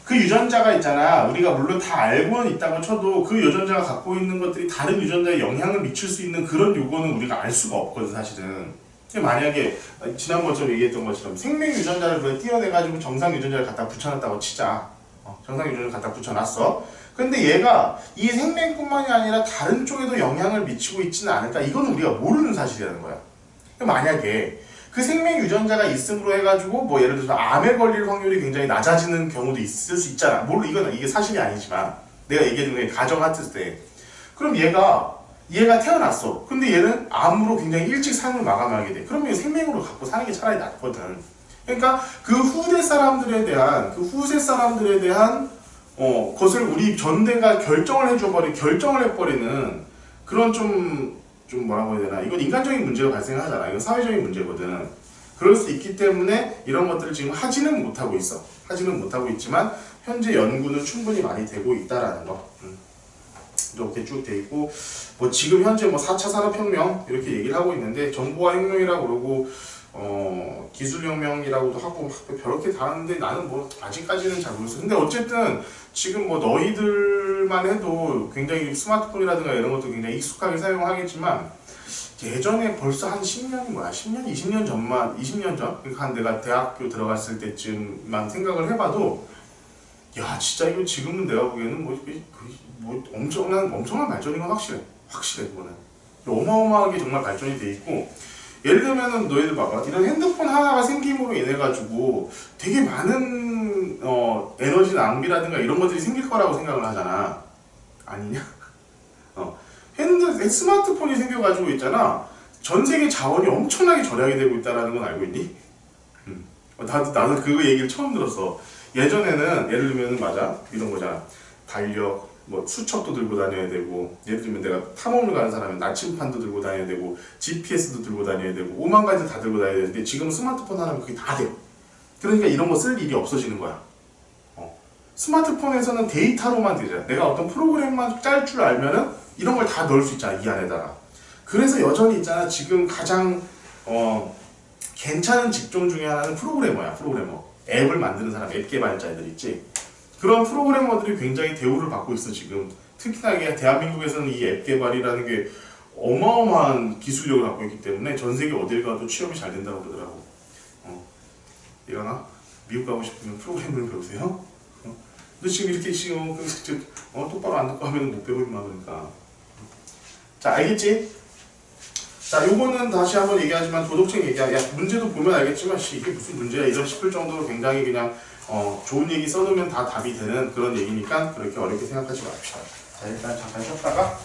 그 유전자가 있잖아. 우리가 물론 다 알고는 있다고 쳐도 그 유전자가 갖고 있는 것들이 다른 유전자에 영향을 미칠 수 있는 그런 요거는 우리가 알 수가 없거든, 사실은. 만약에 지난번처럼 얘기했던 것처럼 생명 유전자를 그래 띄어내가지고 정상 유전자를 갖다 붙여놨다고 치자. 정상 유전자를 갖다 붙여놨어. 근데 얘가 이 생명뿐만이 아니라 다른 쪽에도 영향을 미치고 있지는 않을까? 이건 우리가 모르는 사실이라는 거야. 만약에 그 생명 유전자가 있음으로 해가지고 뭐 예를 들어서 암에 걸릴 확률이 굉장히 낮아지는 경우도 있을 수 있잖아. 물론 이게 사실이 아니지만 내가 얘기해준 게 가정했을 때, 그럼 얘가 태어났어. 근데 얘는 암으로 굉장히 일찍 삶을 마감하게 돼. 그러면 생명으로 갖고 사는 게 차라리 낫거든. 그러니까 그 후세 사람들에 대한 것을 우리 전대가 결정을 해버리는 그런 좀 뭐라고 해야 되나, 이건 인간적인 문제가 발생하잖아. 이건 사회적인 문제거든. 그럴 수 있기 때문에 이런 것들을 지금 하지는 못하고 있어. 하지는 못하고 있지만 현재 연구는 충분히 많이 되고 있다라는 거. 이렇게 쭉 돼 있고 뭐 지금 현재 뭐 4차 산업혁명 이렇게 얘기를 하고 있는데 정보화 혁명이라고 그러고 기술혁명이라고도 하고 별렇게 다 하는데 나는 뭐 아직까지는 잘 모르겠어. 근데 어쨌든 지금 뭐 너희들만 해도 굉장히 스마트폰이라든가 이런 것도 굉장히 익숙하게 사용하겠지만 예전에 벌써 한 10년이 뭐야 10년? 20년 전만 20년 전? 그러니까 한 내가 대학교 들어갔을 때쯤만 생각을 해봐도 야 진짜 이거 지금은 내가 보기에는 뭐 엄청난 발전인 건 확실해 그거는 어마어마하게 정말 발전이 돼 있고 예를 들면은 너희들 봐봐 이런 핸드폰 하나가 생김으로 인해 가지고 되게 많은 에너지 낭비라든가 이런 것들이 생길 거라고 생각을 하잖아. 아니냐? 스마트폰이 생겨가지고 있잖아. 전 세계 자원이 엄청나게 절약이 되고 있다는 건 알고 있니? 나도 그 얘기를 처음 들었어. 예전에는 예를 들면 맞아 이런 거잖아. 달력, 뭐 수첩도 들고 다녀야 되고 예를 들면 내가 탐험을 가는 사람은 나침판도 들고 다녀야 되고 GPS도 들고 다녀야 되고 오만 가지 다 들고 다녀야 되는데 지금은 스마트폰 하나면 그게 다 돼. 그러니까 이런 거 쓸 일이 없어지는 거야. 스마트폰에서는 데이터로만 되잖아. 내가 어떤 프로그램만 짤 줄 알면은 이런 걸 다 넣을 수 있잖아 이 안에다가. 그래서 여전히 있잖아 지금 가장 괜찮은 직종 중에 하나는 프로그래머야. 앱을 만드는 사람, 앱 개발자들 있지. 그런 프로그래머들이 굉장히 대우를 받고 있어 지금. 특히나 대한민국에서는 이 앱 개발이라는 게 어마어마한 기술력을 갖고 있기 때문에 전 세계 어딜 가도 취업이 잘 된다고 그러더라고. 일어나? 미국 가고 싶으면 프로그래밍을 배우세요? 너 지금 이렇게 똑바로 안 듣고 하면 못 배우고 있나 그러니까. 자 알겠지? 자 요거는 다시 한번 얘기하지만 도덕책 얘기야. 문제도 보면 알겠지만 이게 무슨 문제야 이런 싶을 정도로 굉장히 그냥 좋은 얘기 써놓으면 다 답이 되는 그런 얘기니까 그렇게 어렵게 생각하지 맙시다. 자 일단 잠깐 쉬었다가